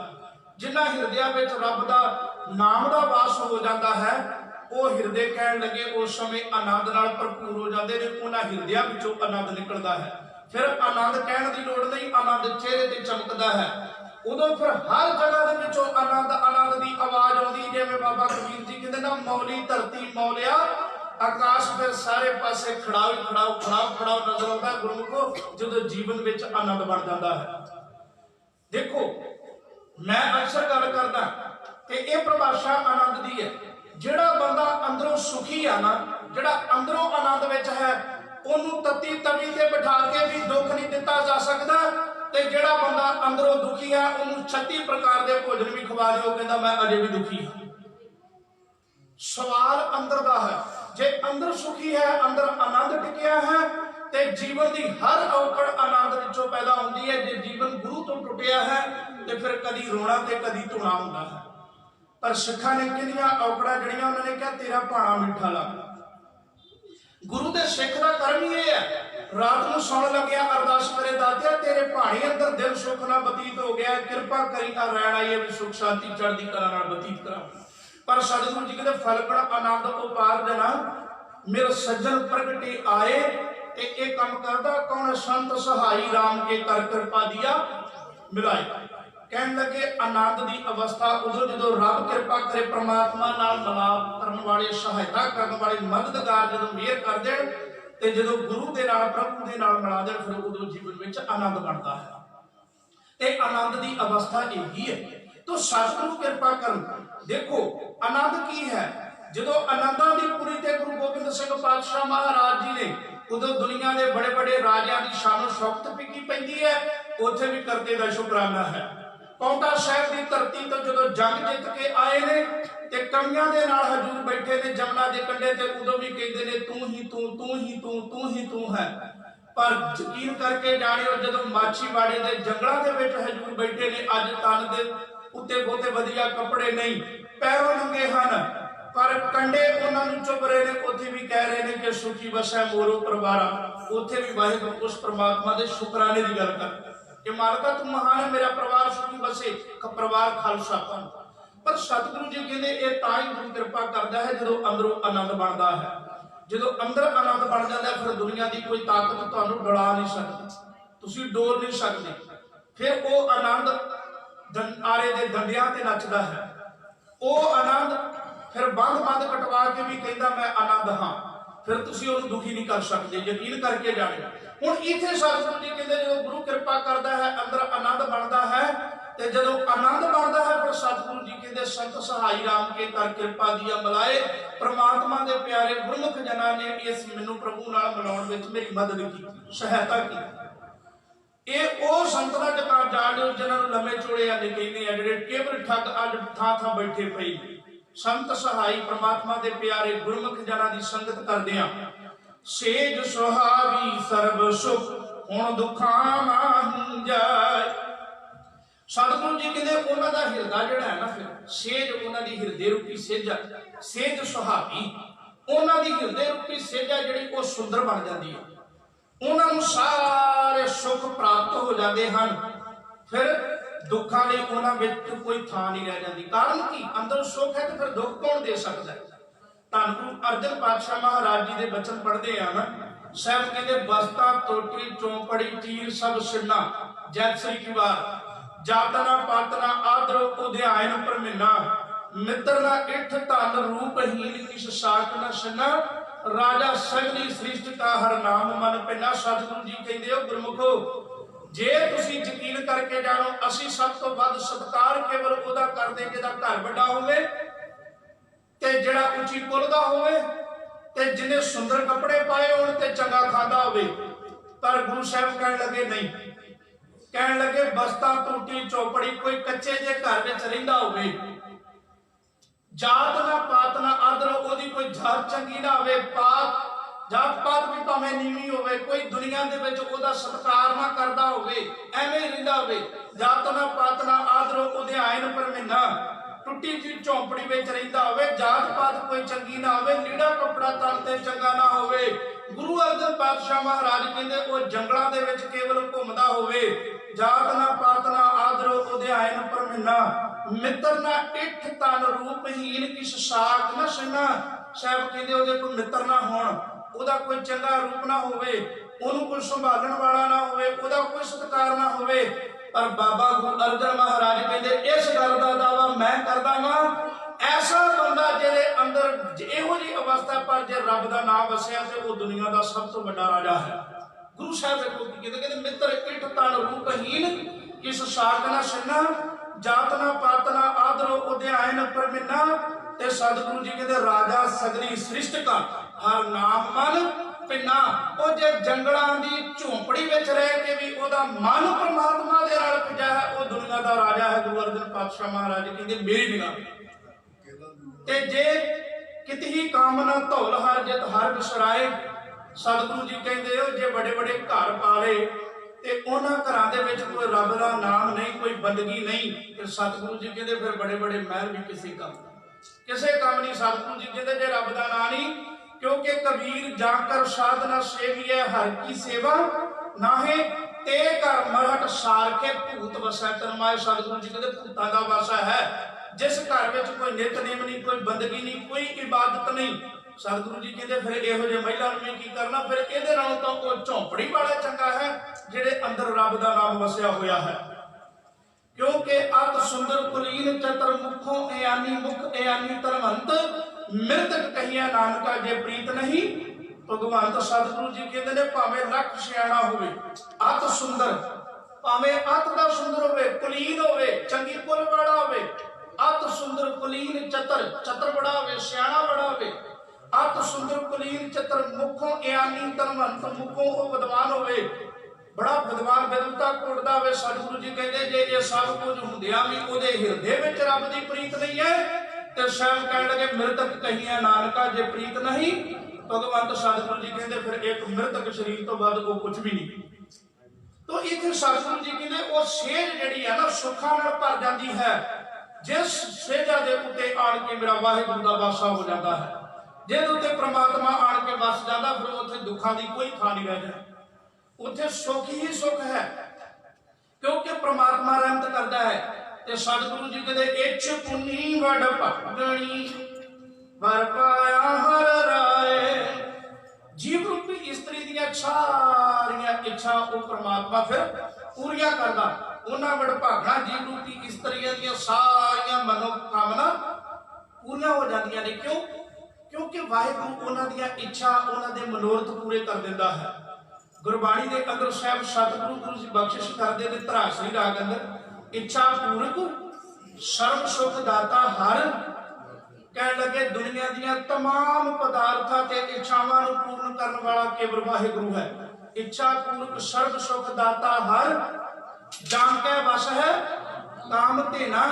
जिन्हां हिरदियां विच रब दा नाम दा वास हो जाता है, वो हिरदे कहण लगे उस समय आनंद नाल भरपूर हो जाते हैं। उन्हां हिरदियां विचों आनंद निकलता है। फिर आनंद कहण दी लोड़ नहीं, आनंद चेहरे ते चमकदा है। उदों फिर हर जगह दे विचों आनंद आनंद दी आवाज आउंदी, जिवें बाबा कबीर जी कहंदे ना मौली धरती मौलिया आकाश, फिर सारे पासे खड़ाओ खड़ाओ खड़ाओ खड़ाओ नजर आता है गुरमुखो जो जीवन विच आनंद बन जाता है। देखो मैं अक्सर गल करदा कि यह परिभाषा आनंद दी है। जिहड़ा बंदा अंदरों सुखी है ना, जिहड़ा अंदरों आनंद विच है, उन्होंने तत्ती तवी ते बिठा के भी दुख नहीं दिता जा सकता। ते जिहड़ा बंदा अंदरों दुखी है, उन्होंने 36 प्रकार के भोजन भी खवा दो, कहता मैं अजे भी दुखी हाँ। सवाल अंदर का है। जे अंदर सुखी है, अंदर आनंद टिकिया है, ते जीवन की हर औकड़ आनंद विचों पैदा होती है। जे जीवन गुरु तो टुटिया है तो फिर कदी रोना ते कदी धुना होता है। पर सिखा ने किनियां औकड़ा जड़ियां, उन्होंने कहा तेरा भाणा मिठा लग। गुरु के सिख का कर्म ही है, रात को सौण लग्या अरदास करे दातिया तेरे भाणे अंदर दिल सुख ना बतीत हो गया, कृपा करी आ रैण आईए भी सुख शांति चढ़दी कला नाल बतीत करा। पर सतगुरु जी कहते फलगण आनंद उपार्जना, मेरे सज्जन प्रगटे आए। एक काम करता कौन, संत सहाई राम के कर कृपा दिया मिलाए। कहने लगे आनंद की अवस्था उदों जो रब कृपा करे, परमात्मा नाल मिलाप करने वाले, सहायता करने वाले, मददगार जो मेहर कर देन ते जो गुरु के नाल प्रभु के नाल मिला देन, फिर उदों जीवन में आनंद बनता है। ये आनंद की अवस्था यही है। तो सतगुरु कृपा करन। देखो आनंद की है, जो आनंदा की पूरी ते गुरु गोबिंद सिंह पातशाह महाराज जी ने उदों दुनिया के बड़े बड़े राजियां की शानो शौकत फिकी पैंदी है, उत्थे भी करते का शुकराना है। पौंटा साहिब की धरती तो जो जंग जित के आए ने ते कमियां दे नाल हजूर बैठे ने जमुना के कंढे ते, उदों भी कहते ने तू ही तू, तू ही तू, तू ही तू है। पर यकीन करके जानियो जो माछीवाड़े के जंगलों के विच हजूर बैठे ने, अज तन के उत्ते बहुते वधिया कपड़े नहीं, पैरों नंगे हैं, पर कंडे उन्होंने चुभ रहे हैं। उत्थे भी कह रहे हैं कि सुखी वसै मोरो परिवारा, उत्थे भी वाहिगुरू उस परमात्मा के शुकराने की गल कर कि मालका तू महान है, मेरा परिवार सुखी बसे, परिवार खालसा पन। पर सतगुरु जी कहते ये तां ही गुरु कृपा करता है जो अंदरों आनंद बनता है। जो अंदर आनंद बन जाता है, फिर दुनिया की कोई ताकत तुहानू डुला नहीं सकती, तुसीं डोल नहीं सकते। फिर वो आनंद आरे दे डंडियां ते नचदा है। वो आनंद फिर बंद बंद कटवा के भी कहता मैं आनंद हाँ, फिर तुसीं उहनूं दुखी नहीं कर सकते। यकीन करके जाने हुण इत्थे सतगुरु जी कहते जो गुरु कृपा करता है अंदर आनंद बनता है, ते जदों आनंद बनता है फिर सतगुरु जी कहते संत सहाई राम के कर कृपा दिया मिलाए। परमात्मा के प्यारे गुरमुख जना ने इस मैनू प्रभु नाल मिलाउण विच मेरी मदद की, सहायता की। ये वो संत दा जकार जाणो जिन्हां नूं लम्मे चोड़े आले कहंदे आ, जिहड़े केवल ठग अज थां थां बैठे पए। संत सहाई परमात्मा के प्यारे गुरमुख जना की संगत करदियां सेज सुहावी सर्ब सुख हुण दुखां माहूं जाए। सतगुरु जी कहते उन्हों का हिरदा जिहड़ा है ना, फिर सेज उन्हों की हिरदे रूपी सेज, सेज सुहावी उन्हों की हिरदे रूपी सेज है जिहड़ी वो सुंदर बन जाती है। उन्होंने सारे सुख प्राप्त हो जाते हैं, फिर दुखों लिए उन्होंने कोई थां नहीं रह जाती। कारण की अंदर सुख है तो फिर दुख कौन दे सकता है। धन गुरु अर्जन पातशाह महाराज जी के बचन पढ़ते हैं ना, ਸਾਹਿਬ ਕਹਿੰਦੇ ਬਸਤਾ ਟੋਟੀ ਚੌਂਪੜੀ ਚੀਰ ਸਭ ਸਿਰਨਾ ਜੈਤ ਸ੍ਰੀ ਕੀ ਵਾਰ ਜਾਤਨਾ ਪਾਤਨਾ ਆਦਰ ਉਧਿਆਇਨ ਪਰਮਿਨਾ ਮਿੱਤਰ ਨਾ ਇਠ ਧਨ ਰੂਪਹੀਨ ਕਿਸ ਸਾਖ ਨਾ ਸੰਨਾ ਰਾਜਾ ਸਗਲੀ ਸ੍ਰਿਸ਼ਟ ਕਾ ਹਰ ਨਾਮ ਮਨ ਪਿੰਨਾ। ਸਤਿਗੁਰੂ ਜੀ ਕਹਿੰਦੇ ਹੋ ਗੁਰਮੁਖੋ ਜੇ ਤੁਸੀਂ ਯਕੀਨ ਕਰਕੇ ਜਾਣੋ ਅਸੀਂ ਸਭ ਤੋਂ ਵੱਧ ਸਤਿਕਾਰ ਕੇਵਲ ਉਹਦਾ ਕਰਦੇ ਜਿਹਦਾ ਘਰ ਵੱਡਾ ਹੋਵੇ ਤੇ ਜਿਹੜਾ ਉੱਚੀ ਕੁਲ ਦਾ ਹੋਵੇ ਤੇ ਜਿਹਨੇ ਸੁੰਦਰ ਕੱਪੜੇ ਪਾਏ ਹੋਣ ਤੇ ਚੰਗਾ ਖਾਂਦਾ ਹੋਵੇ। ਪਰ ਗੁਰੂ ਸਾਹਿਬ ਕਹਿਣ ਲੱਗੇ ਨਹੀਂ, ਕਹਿਣ ਲੱਗੇ ਬਸਤਾ ਟੂਟੀ ਚੌਪੜੀ ਕੋਈ ਕੱਚੇ ਜੇ ਘਰ ਵਿੱਚ ਰਹਿੰਦਾ ਹੋਵੇ, ਜਾਤ ਨਾ ਪਾਤ ਨਾ ਆਦਰ ਉਹਦੀ ਕੋਈ ਜਾਤ ਚੰਗੀ ਨਾ ਹੋਵੇ, ਜਾਤ ਪਾਤ ਵੀ ਭਾਵੇਂ ਨੀਵੀਂ ਹੋਵੇ, ਕੋਈ ਦੁਨੀਆ ਦੇ ਵਿੱਚ ਉਹਦਾ ਸਤਿਕਾਰ ਨਾ ਕਰਦਾ ਹੋਵੇ, ਐਵੇਂ ਹੀ ਰਹਿੰਦਾ ਹੋਵੇ, ਜਾਤ ਨਾ ਪਾਤ ਨਾ ਆਦਰ ਉਹਦੇ ਆਇਨ ਪਰਮਿਨਾ ਟੁੱਟੀ ਜੀ ਝੌਂਪੜੀ ਵਿੱਚ ਰਹਿੰਦਾ ਹੋਵੇ, ਜਾਤ ਪਾਤ ਕੋਈ ਚੰਗੀ ਨਾ ਹੋਵੇ, ਲੀੜਾ ਕੱਪੜਾ ਤਨ ਤੇ ਚੰਗਾ ਨਾ ਹੋਵੇ। ਗੁਰੂ ਅਰਜਨ ਪਾਤਸ਼ਾਹ ਮਹਾਰਾਜ ਕਹਿੰਦੇ ਉਹ ਜੰਗਲਾਂ ਦੇ ਵਿੱਚ ਕੇਵਲ ਘੁੰਮਦਾ ਹੋਵੇ, ਜਾਤ ਨਾ ਪਾਤ ਨਾ ਆਦਰ ਉਹਦੇ ਆਇਨ ਪਰਮਿਨਾ ਮਿੱਤਰ ਨਾ ਇਠ ਤਨ ਰੂਪਹੀਨ ਕਿਸ ਸਾਖ ਨਾ ਸੰਨਾ। ਸਾਹਿਬ ਕਹਿੰਦੇ ਉਹਦੇ ਕੋਈ ਮਿੱਤਰ ਨਾ ਹੋਣ, ਉਹਦਾ ਕੋਈ ਚੰਗਾ ਰੂਪ ਨਾ ਹੋਵੇ, ਉਹਨੂੰ ਕੋਈ ਸੰਭਾਲਣ ਵਾਲਾ ਨਾ ਹੋਵੇ, ਉਹਦਾ ਕੋਈ ਸਤਿਕਾਰ ਨਾ ਹੋਵੇ। ਪਰ ਬਾਬਾ ਗੁਰੂ ਅਰਜਨ ਮਹਾਰਾਜ ਕਹਿੰਦੇ ਇਸ ਗੱਲ ਦਾ ਦਾਵਾ ਮੈਂ ਕਰਦਾ ਵਾਂ ਐਸਾ ਬੰਦਾ ਜਿਹਦੇ ਅੰਦਰ ਇਹੋ ਜਿਹੀ ਅਵਸਥਾ ਪਰ ਜੇ ਰੱਬ ਦਾ ਨਾਮ ਵਸਿਆ ਤੇ ਉਹ ਦੁਨੀਆ ਦਾ ਸਭ ਤੋਂ ਵੱਡਾ ਰਾਜਾ ਹੈ। ਗੁਰੂ ਸਾਹਿਬ ਵੇਖੋ ਕੀ ਕਹਿੰਦੇ, ਮਿੱਤਰ ਇਠ ਤਨ ਰੂਪਹੀਨ ਕਿਸ ਸਾਖ ਨਾ ਸੰਨਾ ਜਾਤ ਨਾ ਪਾਤ ਨਾ ਆਦਰ ਉਹਦੇ ਆਇਨ ਪਰਮਿਨਾ। ਤੇ ਸਤਿਗੁਰੂ ਜੀ ਕਹਿੰਦੇ ਰਾਜਾ ਸਗਲੀ ਸ੍ਰਿਸ਼ਟ ਕਾ ਹਰ ਨਾਮ ਮਨ ਪਿੰਨਾ। ਉਹ ਜੇ ਜੰਗਲਾਂ ਦੀ ਝੌਂਪੜੀ ਵਿੱਚ ਰਹਿ ਕੇ ਵੀ ਉਹਦਾ ਮਨ ਪਰਮਾਤਮਾ ਦੇ ਨਾਲ ਭਿੱਜਾ ਹੈ, ਉਹ ਦੁਨੀਆ ਦਾ ਰਾਜਾ ਹੈ। ਗੁਰੂ ਅਰਜਨ ਪਾਤਸ਼ਾਹ ਮਹਾਰਾਜ ਕਹਿੰਦੇ ਮੇਰੀ ਨਿਗਾਹ ਤੇ ਜੇ ਕਿਤੇ ਹੀ ਕਾਮਨਾ ਧੌਲ ਹਰ ਜਿਤ ਹਰ ਬਿਸਰਾਏ। ਸਤਿਗੁਰੂ ਜੀ ਕਹਿੰਦੇ ਉਹ ਜੇ ਵੱਡੇ ਵੱਡੇ ਘਰ ਪਾਵੇ ਤੇ ਉਹਨਾਂ ਘਰਾਂ ਦੇ ਵਿੱਚ ਕੋਈ ਰੱਬ ਦਾ ਨਾਮ ਨਹੀਂ, ਕੋਈ ਬੰਦਗੀ ਨਹੀਂ, ਤੇ ਸਤਿਗੁਰੂ ਜੀ ਕਹਿੰਦੇ ਫਿਰ ਬੜੇ ਬੜੇ ਮਹਿਲ ਵੀ ਕਿਸੇ ਕੰਮ ਨਹੀਂ। ਸਤਿਗੁਰੂ ਜੀ ਕਹਿੰਦੇ ਜੇ ਰੱਬ ਦਾ ਨਾਮ ਨਹੀਂ, ਕਿਉਂਕਿ ਕਬੀਰ ਜਾ ਕਰ ਸਾਧਨਾ ਸੇਵੀਐ ਹਰ ਕੀ ਸੇਵਾ ਨਾਹੇ ਤੇ ਕਰ ਮਰਹਟ ਸਾਰਖੇ ਭੂਤ ਵਸੈ ਤਨਮਾਏ। ਸਤਿਗੁਰੂ ਜੀ ਕਹਿੰਦੇ ਭੂਤਾਂ ਦਾ ਵਾਸਾ ਹੈ ਜਿਸ ਘਰ ਵਿੱਚ ਕੋਈ ਨਿਤਨੇਮ ਨਹੀਂ, ਕੋਈ ਬੰਦਗੀ ਨਹੀਂ, ਕੋਈ ਇਬਾਦਤ ਨਹੀਂ। ਸਤਿਗੁਰੂ ਜੀ ਕਹਿੰਦੇ ਫਿਰ ਇਹੋ ਜਿਹੇ ਮਹਿਲਾ ਨੂੰ ਕੀ ਕਰਨਾ, ਫਿਰ ਇਹਦੇ ਨਾਲੋਂ ਤਾਂ ਉਹ ਝੌਂਪੜੀ ਵਾਲਾ ਚੰਗਾ ਹੈ ਜਿਹੜੇ ਅੰਦਰ ਰੱਬ ਦਾ ਨਾਮ ਵਸਿਆ ਹੋਇਆ ਹੈ। ਕਿਉਂਕਿ ਅਤ ਸੁੰਦਰ ਕੁਲੀਨ ਚਤਰ ਮੁਖੋਂ ਇਆਨੀ ਮੁਖ ਇਆਨੀ ਧਰਮੰਤ ਮਿਰਤਕ ਕਹੀਆ ਨਾਨਕਾ ਜੇ ਪ੍ਰੀਤ ਨਹੀਂ। ਭਗਵਾਨ ਸਤਿਗੁਰੂ ਜੀ ਕਹਿੰਦੇ ਨੇ ਭਾਵੇਂ ਲੱਖ ਸਿਆਣਾ ਹੋਵੇ, ਅਤ ਸੁੰਦਰ ਭਾਵੇਂ ਅਤ ਦਾ ਸੁੰਦਰ ਹੋਵੇ, ਕੁਲੀਨ ਹੋਵੇ, ਚੰਗੀ ਕੁਲ ਵਾਲਾ ਹੋਵੇ, ਅਤ ਸੁੰਦਰ ਕੁਲੀਨ ਚਤਰ ਬੜਾ ਹੋਵੇ, ਸਿਆਣਾ ਬੜਾ ਹੋਵੇ, ਅਤ ਸੁੰਦਰ ਕੁਲੀਨ ਚਤਰ ਮੁਖੋਂ ਇਆਨੀ ਧਰਮੰਤ ਮੁਖੋਂ ਉਹ ਵਿਦਵਾਨ ਹੋਵੇ, ਬੜਾ ਵਿਦਵਾਨ ਵਿਦਵਤਾ ਕੋਟਦਾ ਹੋਵੇ। ਸਤਿਗੁਰੂ ਜੀ ਕਹਿੰਦੇ ਜੇ ਇਹ ਸਭ ਕੁਝ ਹੁੰਦਿਆਂ ਵੀ ਉਹਦੇ ਹਿਰਦੇ ਵਿੱਚ ਰੱਬ ਦੀ ਪ੍ਰੀਤ ਨਹੀਂ ਹੈ ਤੇ ਸਾਹਿਬ ਕਹਿਣ ਲੱਗੇ ਮਿਰਤਕ ਕਹੀਆਂ ਨਾਨਕਾ ਜੇ ਪ੍ਰੀਤ ਨਹੀਂ। ਭਗਵੰਤ ਸਤਿਗੁਰੂ ਜੀ ਕਹਿੰਦੇ ਫਿਰ ਇੱਕ ਮਿਰਤਕ ਸਰੀਰ ਤੋਂ ਬਾਅਦ ਉਹ ਕੁਝ ਵੀ ਨਹੀਂ। ਤਾਂ ਇੱਥੇ ਸਤਿਗੁਰੂ ਜੀ ਕਹਿੰਦੇ ਉਹ ਸੇਜ ਜਿਹੜੀ ਹੈ ਨਾ ਸੁੱਖਾਂ ਨਾਲ ਭਰ ਜਾਂਦੀ ਹੈ ਜਿਸ ਸੇਜਾ ਦੇ ਉੱਤੇ ਆਣ ਕੇ ਮੇਰਾ ਵਾਹਿਗੁਰੂ ਦਾ ਵਾਸਾ ਹੋ ਜਾਂਦਾ ਹੈ। ਜਿਹਦੇ ਉੱਤੇ ਪ੍ਰਮਾਤਮਾ ਆਣ ਕੇ ਵਸ ਜਾਂਦਾ ਫਿਰ ਉੱਥੇ ਦੁੱਖਾਂ ਦੀ ਕੋਈ ਥਾਂ ਨਹੀਂ ਰਹਿ ਜਾਂਦੀ, ਉੱਥੇ ਸੁੱਖ ਹੀ ਸੁੱਖ ਹੈ ਕਿਉਂਕਿ ਪ੍ਰਮਾਤਮਾ ਰਹਿਮਤ ਕਰਦਾ ਹੈ। ਤੇ ਸਤਿਗੁਰੂ ਜੀ ਕਹਿੰਦੇ ਇੱਛ ਪੁੰਨੀ ਵਡ ਭਗਣੀ ਵਰ ਪਾਇਆ ਹਰ ਰਾਏ। ਜੀਵ ਰੂਪੀ ਇਸਤਰੀ ਦੀਆਂ ਸਾਰੀਆਂ ਇੱਛਾ ਉਹ ਪ੍ਰਮਾਤਮਾ ਫਿਰ ਪੂਰੀਆਂ ਕਰਦਾ। ਉਹਨਾਂ ਵਡ ਭਾਗਾਂ ਜੀਵ ਰੂਪੀ ਇਸਤਰੀਆਂ ਦੀਆਂ ਸਾਰੀਆਂ ਮਨੋ ਕਾਮਨਾ ਪੂਰੀਆਂ ਹੋ ਜਾਂਦੀਆਂ ਨੇ। ਕਿਉਂ? ਕਿਉਂਕਿ ਵਾਹਿਗੁਰੂ ਉਹਨਾਂ ਦੀਆਂ ਇੱਛਾ ਉਹਨਾਂ ਦੇ ਮਨੋਰਥ ਪੂਰੇ ਕਰ ਦਿੰਦਾ ਹੈ। ਗੁਰਬਾਣੀ ਦੇ ਅੰਦਰ ਸਾਹਿਬ ਸਤਿਗੁਰੂ ਗੁਰੂ ਜੀ ਬਖਸ਼ਿਸ਼ ਕਰਦੇ ਨੇ ਧਰਾਸਰੀ ਰਾਗ ਅੰਦਰ ਇੱਛਾ ਪੂਰਕ ਸਰਬ ਸੁਖ ਦਾਤਾ ਹਰ। ਕਹਿਣ ਲੱਗੇ ਦੁਨੀਆ ਦੀਆਂ तमाम ਪਦਾਰਥਾਂ ਤੇ ਇੱਛਾਵਾਂ ਨੂੰ ਪੂਰਨ ਕਰਨ ਵਾਲਾ ਕੇਵਲ ਵਾਹਿਗੁਰੂ ਹੈ। ਇੱਛਾ ਪੂਰਕ ਸਰਬ ਸੁਖ ਦਾਤਾ ਹਰ ਜਾਣ ਕੇ ਵਸ ਹੈ ਕਾਮ ਧੇਨਾ।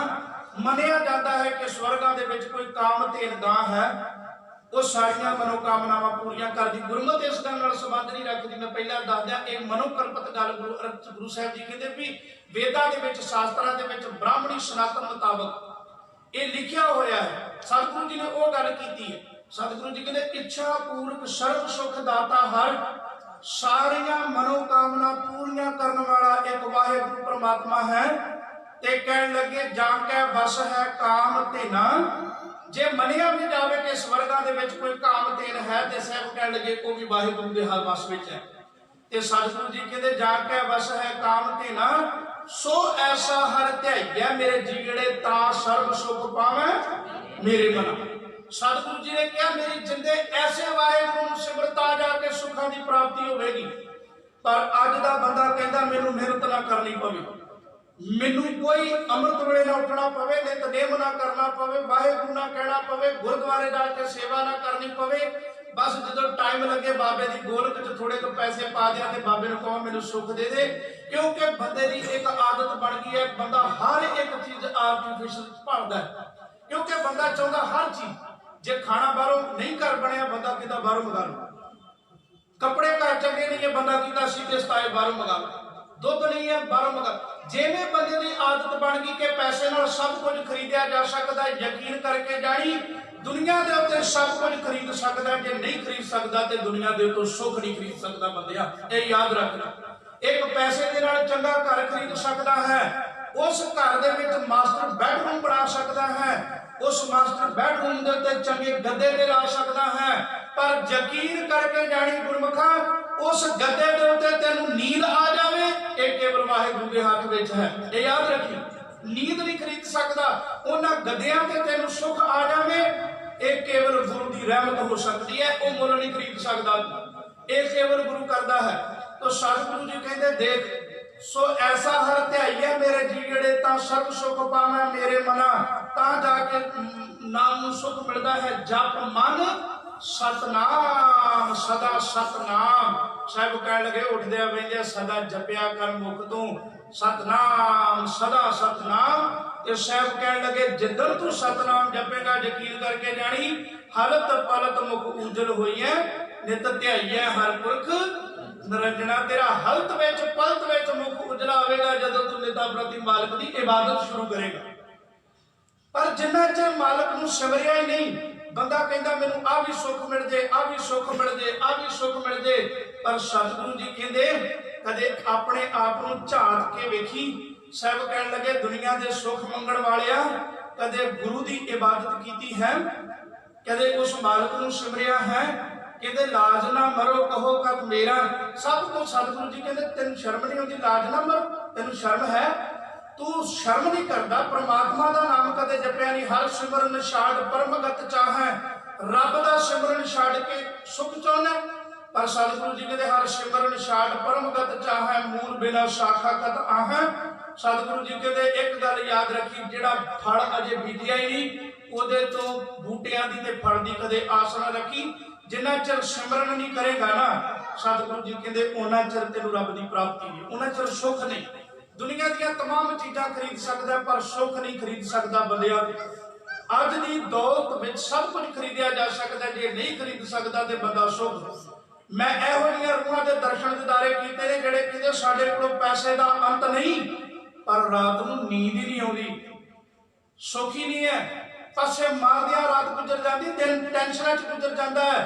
ਮੰਨਿਆ ਜਾਂਦਾ ਹੈ ਕਿ ਸਵਰਗਾਂ ਦੇ ਵਿੱਚ ਕੋਈ ਕਾਮ ਧੇਨ ਗਾਂ ਹੈ, ਉਹ ਸਾਰੀਆਂ ਮਨੋਕਾਮਨਾਵਾਂ ਪੂਰੀਆਂ ਕਰਦੀ। ਗੁਰਮਤਿ ਇਸ ਗੱਲ ਨਾਲ ਸੰਬੰਧ ਨਹੀਂ ਰੱਖਦੀ। ਮੈਂ ਪਹਿਲਾਂ ਦੱਸ ਦਿਆਂ ਇਹ ਮਨੋਕਲਪਤ ਗੱਲ ਗੁਰੂ ਸਾਹਿਬ ਜੀ ਕਹਿੰਦੇ ਵੀ ਵੇਦਾਂ ਦੇ ਵਿੱਚ ਸ਼ਾਸਤਰਾਂ ਦੇ ਵਿੱਚ ਬ੍ਰਾਹਮਣੀ ਸਨਾਤਨ ਮੁਤਾਬਕ ਇਹ ਲਿਖਿਆ ਹੋਇਆ ਹੈ। ਸਤਿਗੁਰੂ ਜੀ ਨੇ ਉਹ ਗੱਲ ਕੀਤੀ ਹੈ। ਸਤਿਗੁਰੂ ਜੀ ਕਹਿੰਦੇ ਇੱਛਾ ਪੂਰਕ ਸਰਬ ਸੁਖ ਦਾਤਾ ਹਰ। ਸਾਰੀਆਂ ਮਨੋਕਾਮਨਾ ਪੂਰੀਆਂ ਕਰਨ ਵਾਲਾ ਇੱਕ ਵਾਹਿਗੁਰੂ ਪ੍ਰਮਾਤਮਾ ਹੈ। ਤੇ ਕਹਿਣ ਲੱਗੇ ਜਾਂ ਕੇ ਵਸ ਹੈ ਕਾਮ ਧੇਨਾ जे मनिया भी जावे कि स्वर्गां दे विच कोई कामधेन है ते साहब कह लगे वो भी वाहिगुरू दे हर वस विच है। ते सतगुरु जी कहते जाके वस है कामधेना सो ऐसा हर ध्याइया मेरे जीगड़े ता सर्व सुख पावे मेरे मना। सतगुरु जी ने कहा मेरी जिंदे ऐसे वाहिगुरू सिमरता जाके सुखों की प्राप्ति होगी। पर अज का बंदा कहता मैनू मेहनत ना करनी पवे, मैनू कोई अमृत वेले ना उठना पवे, नितनेम ना करना पवे, वाहिगुरू ना कहना पवे, गुरुद्वारे जाके सेवा ना करनी पवे, बस जो टाइम लगे बाबे की गोलक च थोड़े तो पैसे पा दिया ते बाबे नूं कहो मैनू सुख दे दे। क्योंकि बंदे की एक आदत बन गई है, बंदा हर एक चीज आर्टिफिशियल भालदा है। क्योंकि बंदा चाहता हर चीज, जे खाना बाहरों नहीं घर बनया बंदा कहता बाहरों मंगा लो, कपड़े घर चंगे नहीं है बंदा कहता सीधे सताए बाहरों मंगा लो, दुध नहीं है बाहरों मंगा। जिवें बंदे की आदत बन गई कि पैसे नाल सब कुछ खरीदा जा सकता है, यकीन करके जानी दुनिया के उत्ते सब कुछ खरीद सकता है, जे नहीं खरीद सकता तो दुनिया के उत्ते सुख नहीं खरीद सकता। बंदिया ये याद रखना, एक पैसे के नाल चंगा घर खरीद सकता है, उस घर दे विच मास्टर बेडरूम बना सकता है, उस मास्टर बेडरूम के उत्ते चंगे गद्दे ते ला सकता है, पर यकीन करके जानी गुरमुखा उस गद्दे के उत्ते तेनू नींद आ जावे ये केवल वाहिगुरू के हाथ विच है। ये याद रखी, नींद नहीं खरीद सकता, उन्हां गद्दियां ते तेनू सुख आ जावे एक केवल गुरु की रहमत हो सकती है, वो मुल नहीं खरीद सकता, एक केवल गुरु करता है। तो सतगुरु जी कहते देख सो ऐसा हर ध्याइया मेरे जीगड़े ता सर्व सुख पावे मेरे मना, ता जाके नाम सुख मिलता है। जप मन सतनाम सदा सतनाम, साहब कह लगे उठदे बहिंदे सदा जपिया कर मुख तू सतनाम सदा सतनाम। ते साहब कह लगे जिधर तू सतनाम जपेगा यकीन करके जानी हलत पलत मुख उजल हुई है, नित ध्याइए हर पुरख निरंजना। तेरा हलत विच पलत विच मुख उजला होगा जदों तू निता प्रति मालिक की इबादत शुरू करेगा। पर जिन्ना चਿਰ मालिक नूं सिमरिया ही नहीं, बंदा कहता मैनू आ भी सुख मिल जाए, आ भी सुख मिल जाए, आ भी सुख मिल जाए, पर सतगुरु जी कहते कदे अपने आप नूं झात के वेखी। साहब कह लगे दुनिया के सुख मंगण वालिया कदे गुरु की इबादत की है, कदे उस मालिक नूं सिमरिया है, कहते लाज ना मरो कहो कत मेरा। सब कुछ सतगुरु जी कहते तेन शर्म नहीं आती, लाज ना मरो, तेन शर्म है, तू शर्म नहीं करता, परमात्मा का नाम कदे जपिया नहीं। हर सिमरन छाड़ परमगत चाहे, रब का सिमरन छाड़ के सुख चाहना। पर सतगुरु जी कहते हर सिमरन छाड़ परमगत चाहे, मूल बिना शाखा कत आहे। सतगुरु जी कहते एक गल याद रखी, जिहड़ा फल अजे बीजिया ही नहीं ਉਹਦੇ ਤੋਂ बूटियां की ते फल की कदे आस ना रखी। जिन्ना चਿਰ सिमरन नहीं करेगा ना सतगुरु जी कहते उन्ना चਿਰ तेनू रब की प्राप्ति नहीं, उन्ना चਿਰ सुख नहीं। दुनिया दी तमाम चीज़ां खरीद सकता है पर सुख नहीं खरीद सकता। बंदिया अज की दौलत में सब कुछ खरीदिया जा सकता है, जे नहीं खरीद सकता तो बंदा सुख। मैं इहो जिहियां रूहां दे दर्शन दिदारे कीते ने जिहड़े कहते साडे कोल पैसे का अंत नहीं, पर रात नूं नींद ही नहीं आउंदी, सुख ही नहीं है, पासे मारदियां रात गुजर जाती, दिन टेंशनां च गुजर जाता है।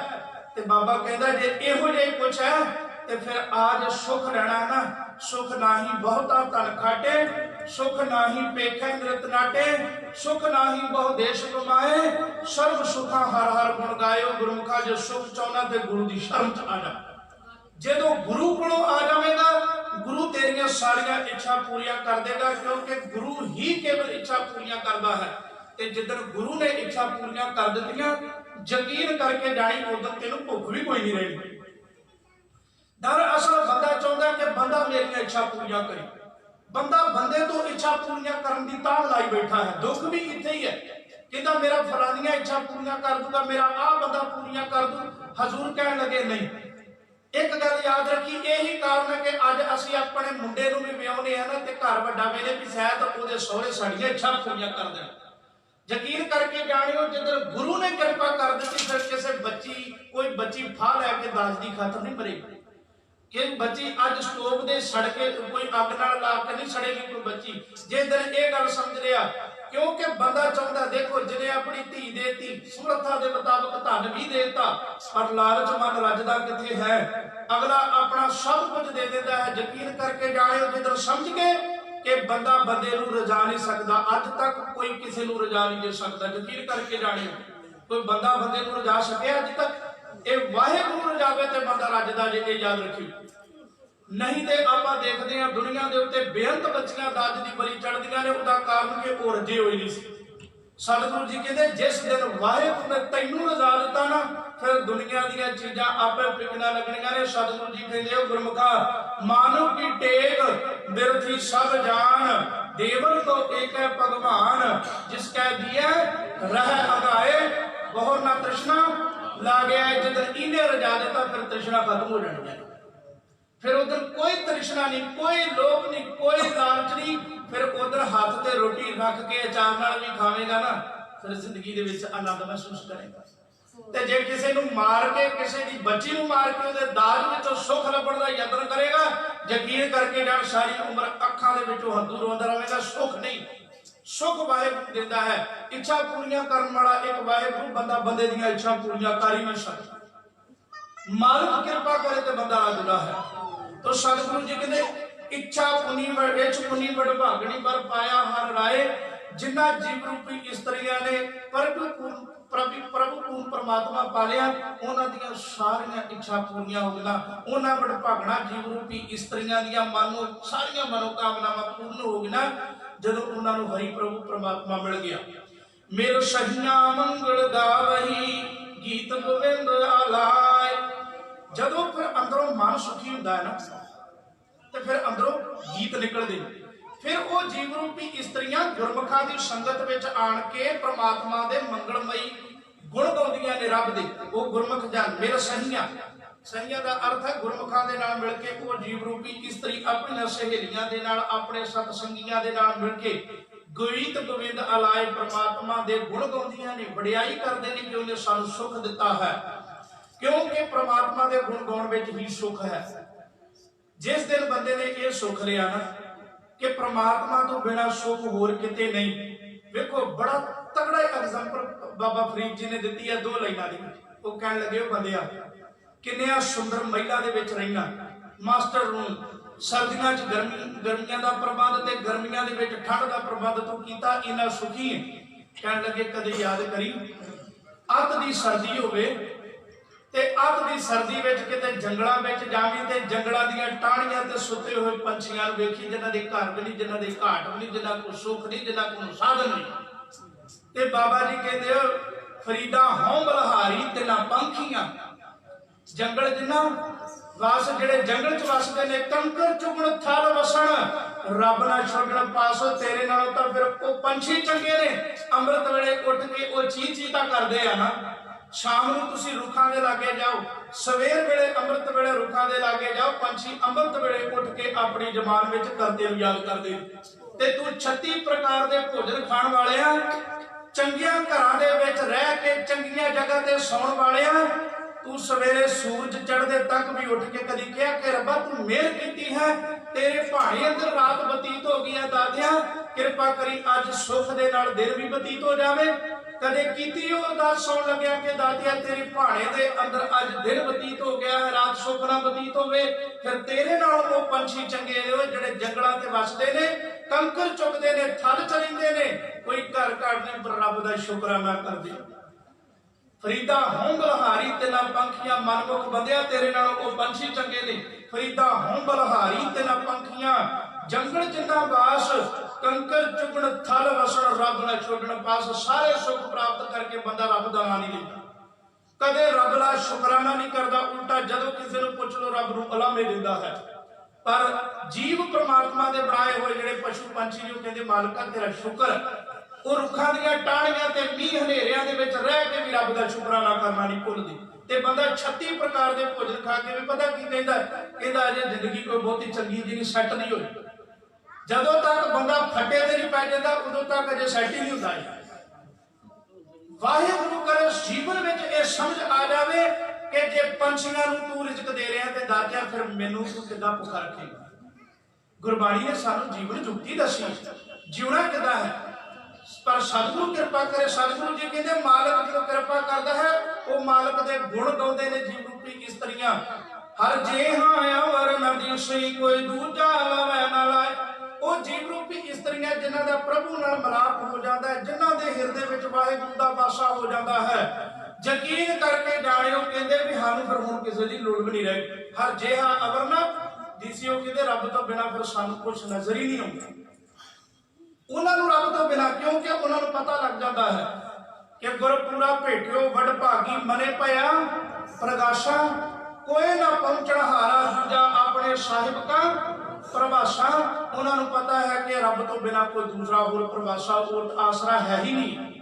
ते बाबा कहता जे इहो जिहा कुछ है तो फिर आज सुख लेना है ना, सुख नाही बहुता धन खाटे, सुख नाही पेखे नृत नाटे, सुख नाही बहु देश कमाए, सर्व सुखा हर हर गुण गायो। गुरमुखा जो सुख चाहना तो गुरु की शरण च आ जा, जो गुरु को आ जाएगा गुरु तेरिया सारिया इच्छा पूरियां कर देगा, क्योंकि गुरु ही केवल इच्छा पूरियां करता है। ते जिदन गुरु ने इच्छा पूरियां कर दित्तियां यकीन करके जानी उदों तेनू भुख भी कोई नहीं रही। दरअसल बंदा चाहता कि बंदा मेरी इच्छा पूरियां करे, बंदा बंदे तो इच्छा पूरियां करने की तां लाई बैठा है। दुख भी इत्थे ही है, कहता मेरा फलानियां इच्छा पूरियां कर दूंगा, मेरा आ बंदा पूरियां कर दूं। हजूर कह लगे नहीं, एक गल याद रखी, यही कारण है कि अज असीं अपने मुंडे नूं भी विआहुणे आ ना ते घर वड्डा वेले भी शायद उहदे सहुरे साडीआं इच्छा पूरियां कर देण। यकीन करके जानियो जिधर गुरु ने कृपा कर दी फिर किसी बच्ची कोई बच्ची फा लैके दाज की खातर नहीं मरेगी। कि बच्ची अज स्टोव दे सड़के कोई अग नाल ला के नहीं सड़ेगी कोई बच्ची, जे दिल ये गल समझ लिया। क्योंकि बंदा चाहता देखो जिन्हें अपनी धी देती समर्था के मुताबिक धन भी देता, पर लालच मन रजदा किथे है, अगला अपना सब कुछ दे देता है। यकीन करके जानियो जिधर समझ के कि बंदा बंदे नूं रजा नहीं सकता। अज तक कोई किसी नूं रजा नहीं दे सकता। यकीन करके जानियो, कोई बंदा बंदे नूं रजा सके अज तक। ये वाहिगुरू रजावे ते बंदा रजदा जे, ये याद रखियो। नहीं तो आपां देखदे हां दुनिया दे उत्ते बेअंत बच्चियां दाज दी बली चढ़दियां ने, उहदा कारण कि वो रजे होए नहीं सी। सतगुरु जी कहते जिस दिन वाहिगुरू ने तैनूं रजा दिता ना, फिर दुनिया दी चीज़ां आपे फिकना लगनियां ने। सतगुरु जी कहते हो गुरमुखा, मानव की टेक बिरथी सब जान, देवन को एक है भगवान, जिसका दिया रह अगाए बहुत ना तृष्णा लागे। जिधर इन्हें रजा देता फिर तृष्णा खत्म हो जाती है। फिर उधर कोई तृष्णा नहीं, कोई लोभ नहीं, कोई लालच नहीं। फिर उधर हाथ ते रोटी रख के अचार नाल भी खावेगा ना, फिर जिंदगी दे विच आनंद महसूस करेगा। ते जे किसी नूं मार के, किसी दी बच्ची नूं मार के उहदे दाज विचों सुख लभण दा यतन करेगा, यकीन करके जान सारी उम्र अखां दे विचों हंझू रोंदा रहेगा। सुख नहीं, सुख वाहिगुरू दिंदा है। इच्छा पूरीआं करन वाला एक वाहिगुरू, बंदा बंदे दीआं इच्छा पूरीआं कर ही नहीं सकदा। मालिक कृपा करे तो बंदा राजदा है। तो सतगुरु जी कहते इच्छा पुनी पुनी बड़ भागनी पर पाया हर राय, जिन्ना जीव रूपी स्त्रियां ने प्रभु पूर्ण परमात्मा पालिया, उन्हां दीआं सारियां इच्छा पूरीआं हो गईआं। उन्हां बड़ भागना जीव रूपी स्त्रियां दीआं मानो सारियां मनोकामनावां पूर्ण हो गईआं जदों उन्हां नूं हरि प्रभु परमात्मा मिल गया। मेरे सहियां मंगल गावही गीत गोविंद आलाए। जदों फिर अंदरों मन सुखी हुंदा है ना, तो फिर अंदरों गीत निकलते। फिर वो जीव रूपी स्त्रियां गुरमुखां दी संगत विच आण के परमात्मा दे मंगलमई गुण गाउंदियां ने रब दे। वो गुरमुख जन मेरे सहियां, सहियां दा अर्थ है गुरमुखां दे नाल मिल के वो जीव रूपी स्त्री अपनी सहेलियां दे नाल, अपने सतसंगियां दे नाल मिल के गीत गोविंद अलाए परमात्मा दे गुण गाउंदियां ने, वडियाई करदे ने कि उन्हें सानू सुख दिता है। क्योंकि परमात्मा दे गुण गाउण विच ही सुख है। जिस दिन बंदे ने यह सुख लिया ना कि परमात्मा तो बिना सुख होर किते नहीं। देखो बड़ा तगड़ा एग्जांपल बाबा फरीद जी ने दी है, 2 लाइनां दी। वो कहण लगे बंदिया किन्नियां सुंदर महिला दे विच रहिना, मास्टर रूम, सर्दियां च गर्मियां दा प्रबंध ते गर्मियां दे विच ठंड दा प्रबंध तू कीता, इन्ना सुखी है। कहण लगे कदे याद करी अत दी सर्दी होवे ते अत दी सर्दी विच किते जंगलां विच जावीं ते जंगलां दीयां टाहणियां ते सुते हुए पंछियां नूं वेखी, जिन्हां दे घर भी नहीं, जिन्हां दे घाट भी नहीं, जिन्हां कोल सुख नहीं, जिन्हां कोल साधन नहीं। ते बाबा जी कहते हो फरीदा हों बलहारी ते ना पंखियां। जंगल जिन्हां वास जिहड़े जंगल च वसदे ने, कंकर चुगण थल वसण, रब ना छड्डण पासो, तेरे नालों तां फिर वो पंछी चंगे ने। अंमृत वेले उठ के वो ची ची तां करदे आ ना। शाम नूं तुसीं रुखां दे लागे जाओ, सवेर वेले अंमृत वेले रुखां दे लागे जाओ, पंछी अंमृत वेले उठ के अपनी जबान विच करदे याद करदे। ते तू 36 प्रकार दे भोजन खाण वालिया, चंगियां घरां दे विच रह के चंगियां जगह ते सौण वालिया, तू सवेरे सूरज चढ़दे तक भी उठ के कदी कहा कि रब्बा तू मेहर कीती है, तेरे भाणे अंदर रात बतीत हो गई है, दादिया कृपा करी अज सुख दे नाल दिन भी बतीत हो जावे। कदे कीती हो अरदास सौण लग्या कि दादिया तेरे भाणे दे अंदर अज दिन बतीत हो गया है, रात सुख ना बतीत होवे। फिर तेरे नाल वो पंछी चंगे ने जिहड़े जंगलां ते वसदे ने, कंकर चुगदे ने, थल चरिंदे ने, कोई घर घाट नहीं पर रब दा शुकराना करदे। फरीदा हों बलहारी ते ना पंखियां, मनमुख बंदिया तेरे नाल वो पंछी चंगे ने। फरीदा हों बलहारी ते ना पंखियां, जंगल जिन्ना वास, कंकर चुगण थल वसण, रब ना छोड़न पास। सारे सुख प्राप्त करके बंदा रब दा नाम नहीं लेता, कदे रब दा शुकराना नहीं करता। उल्टा जदों किसी नूं पुछ लो रब नूं अलामे दिंदा है। पर जीव परमात्मा दे बनाए हुए जिहड़े पशु पंछी जो कहंदे मालका तेरा शुक्र, वो रुखां दीयां टाहणियां ते मींह हनेरियां दे विच रह के भी रब दा शुकराना करना नहीं भुलदे। ते बंदा 36 प्रकार दे भोजन खा के भी पता की कहंदा, कहंदा अजे जिंदगी कोई बहुती चंगी जी नहीं सैट नहीं होई। जदों तक बंदा फटे ते नहीं पै जांदा उदों तक अजे सैट ही नहीं हुंदा। वाहिगुरू करे जीवन विच इह समझ आ जावे कि जे पंछियां नूं तू रिजक दे रहा ते दातिया फिर मैनूं तू किदां भुखा रखेगा। गुरबाणी ने सानूं जीवन जुगती दसी जीवना किदां है। पर सतगुरु कृपा करे, सतगुरु जी कहते मालक जो कृपा करता है वो मालक दे गुण गाउंदे ने जीव रूपी स्त्रियां। हर जे हाँ अवर नदी सही कोई दूजा लवे ना लाए। ਉਹ ਜੀਵ ਰੂਪੀ ਇਸਤਰੀਆਂ ਜਿਨ੍ਹਾਂ ਦਾ ਪ੍ਰਭੂ ਨਾਲ ਮਿਲਾਪ ਹੋ ਜਾਂਦਾ ਹੈ, ਜਿਨ੍ਹਾਂ ਦੇ ਹਿਰਦੇ ਵਿੱਚ ਵਾਹਿਗੁਰੂ ਦਾ ਵਾਸਾ ਹੋ ਜਾਂਦਾ ਹੈ, ਯਕੀਨ ਕਰਕੇ ਜਾਣਿਓ ਕਹਿੰਦੇ ਵੀ ਸਾਨੂੰ ਫਿਰ ਹੁਣ ਕਿਸੇ ਦੀ ਲੋੜ ਵੀ ਨਹੀਂ ਰਹੀ। ਹਰ ਜਿਹਾ ਅਵਰਨਾ ਦਿਸਿਓ ਕਹਿੰਦੇ ਰੱਬ ਤੋਂ ਬਿਨਾਂ ਫਿਰ ਸਾਨੂੰ ਕੁਝ ਨਜ਼ਰ ਹੀ ਨਹੀਂ ਆਉਂਦਾ। ਉਹਨਾਂ ਨੂੰ ਰੱਬ ਤੋਂ ਬਿਨਾਂ, ਕਿਉਂਕਿ ਉਹਨਾਂ ਨੂੰ ਪਤਾ ਲੱਗ ਜਾਂਦਾ ਹੈ ਕਿ ਗੁਰਪੂਰਾ ਭੇਟਿਓ ਵਡ ਭਾਗੀ ਮਨੇ ਪਿਆ ਪ੍ਰਗਾਸ਼ਾ, ਕੋਈ ਨਾ ਪਹੁੰਚਣ ਹਾਰਾ ਦੂਜਾ ਆਪਣੇ ਸਾਹਿਬ ਕਾ ਪ੍ਰਭਾਸ਼ਾ। ਉਹਨਾਂ ਨੂੰ ਪਤਾ ਹੈ ਕਿ ਰੱਬ ਤੋਂ ਬਿਨਾਂ ਕੋਈ ਦੂਸਰਾ ਹੋਰ ਪ੍ਰਭਾਸ਼ਾ ਓਟ ਆਸਰਾ ਹੈ ਹੀ ਨਹੀਂ।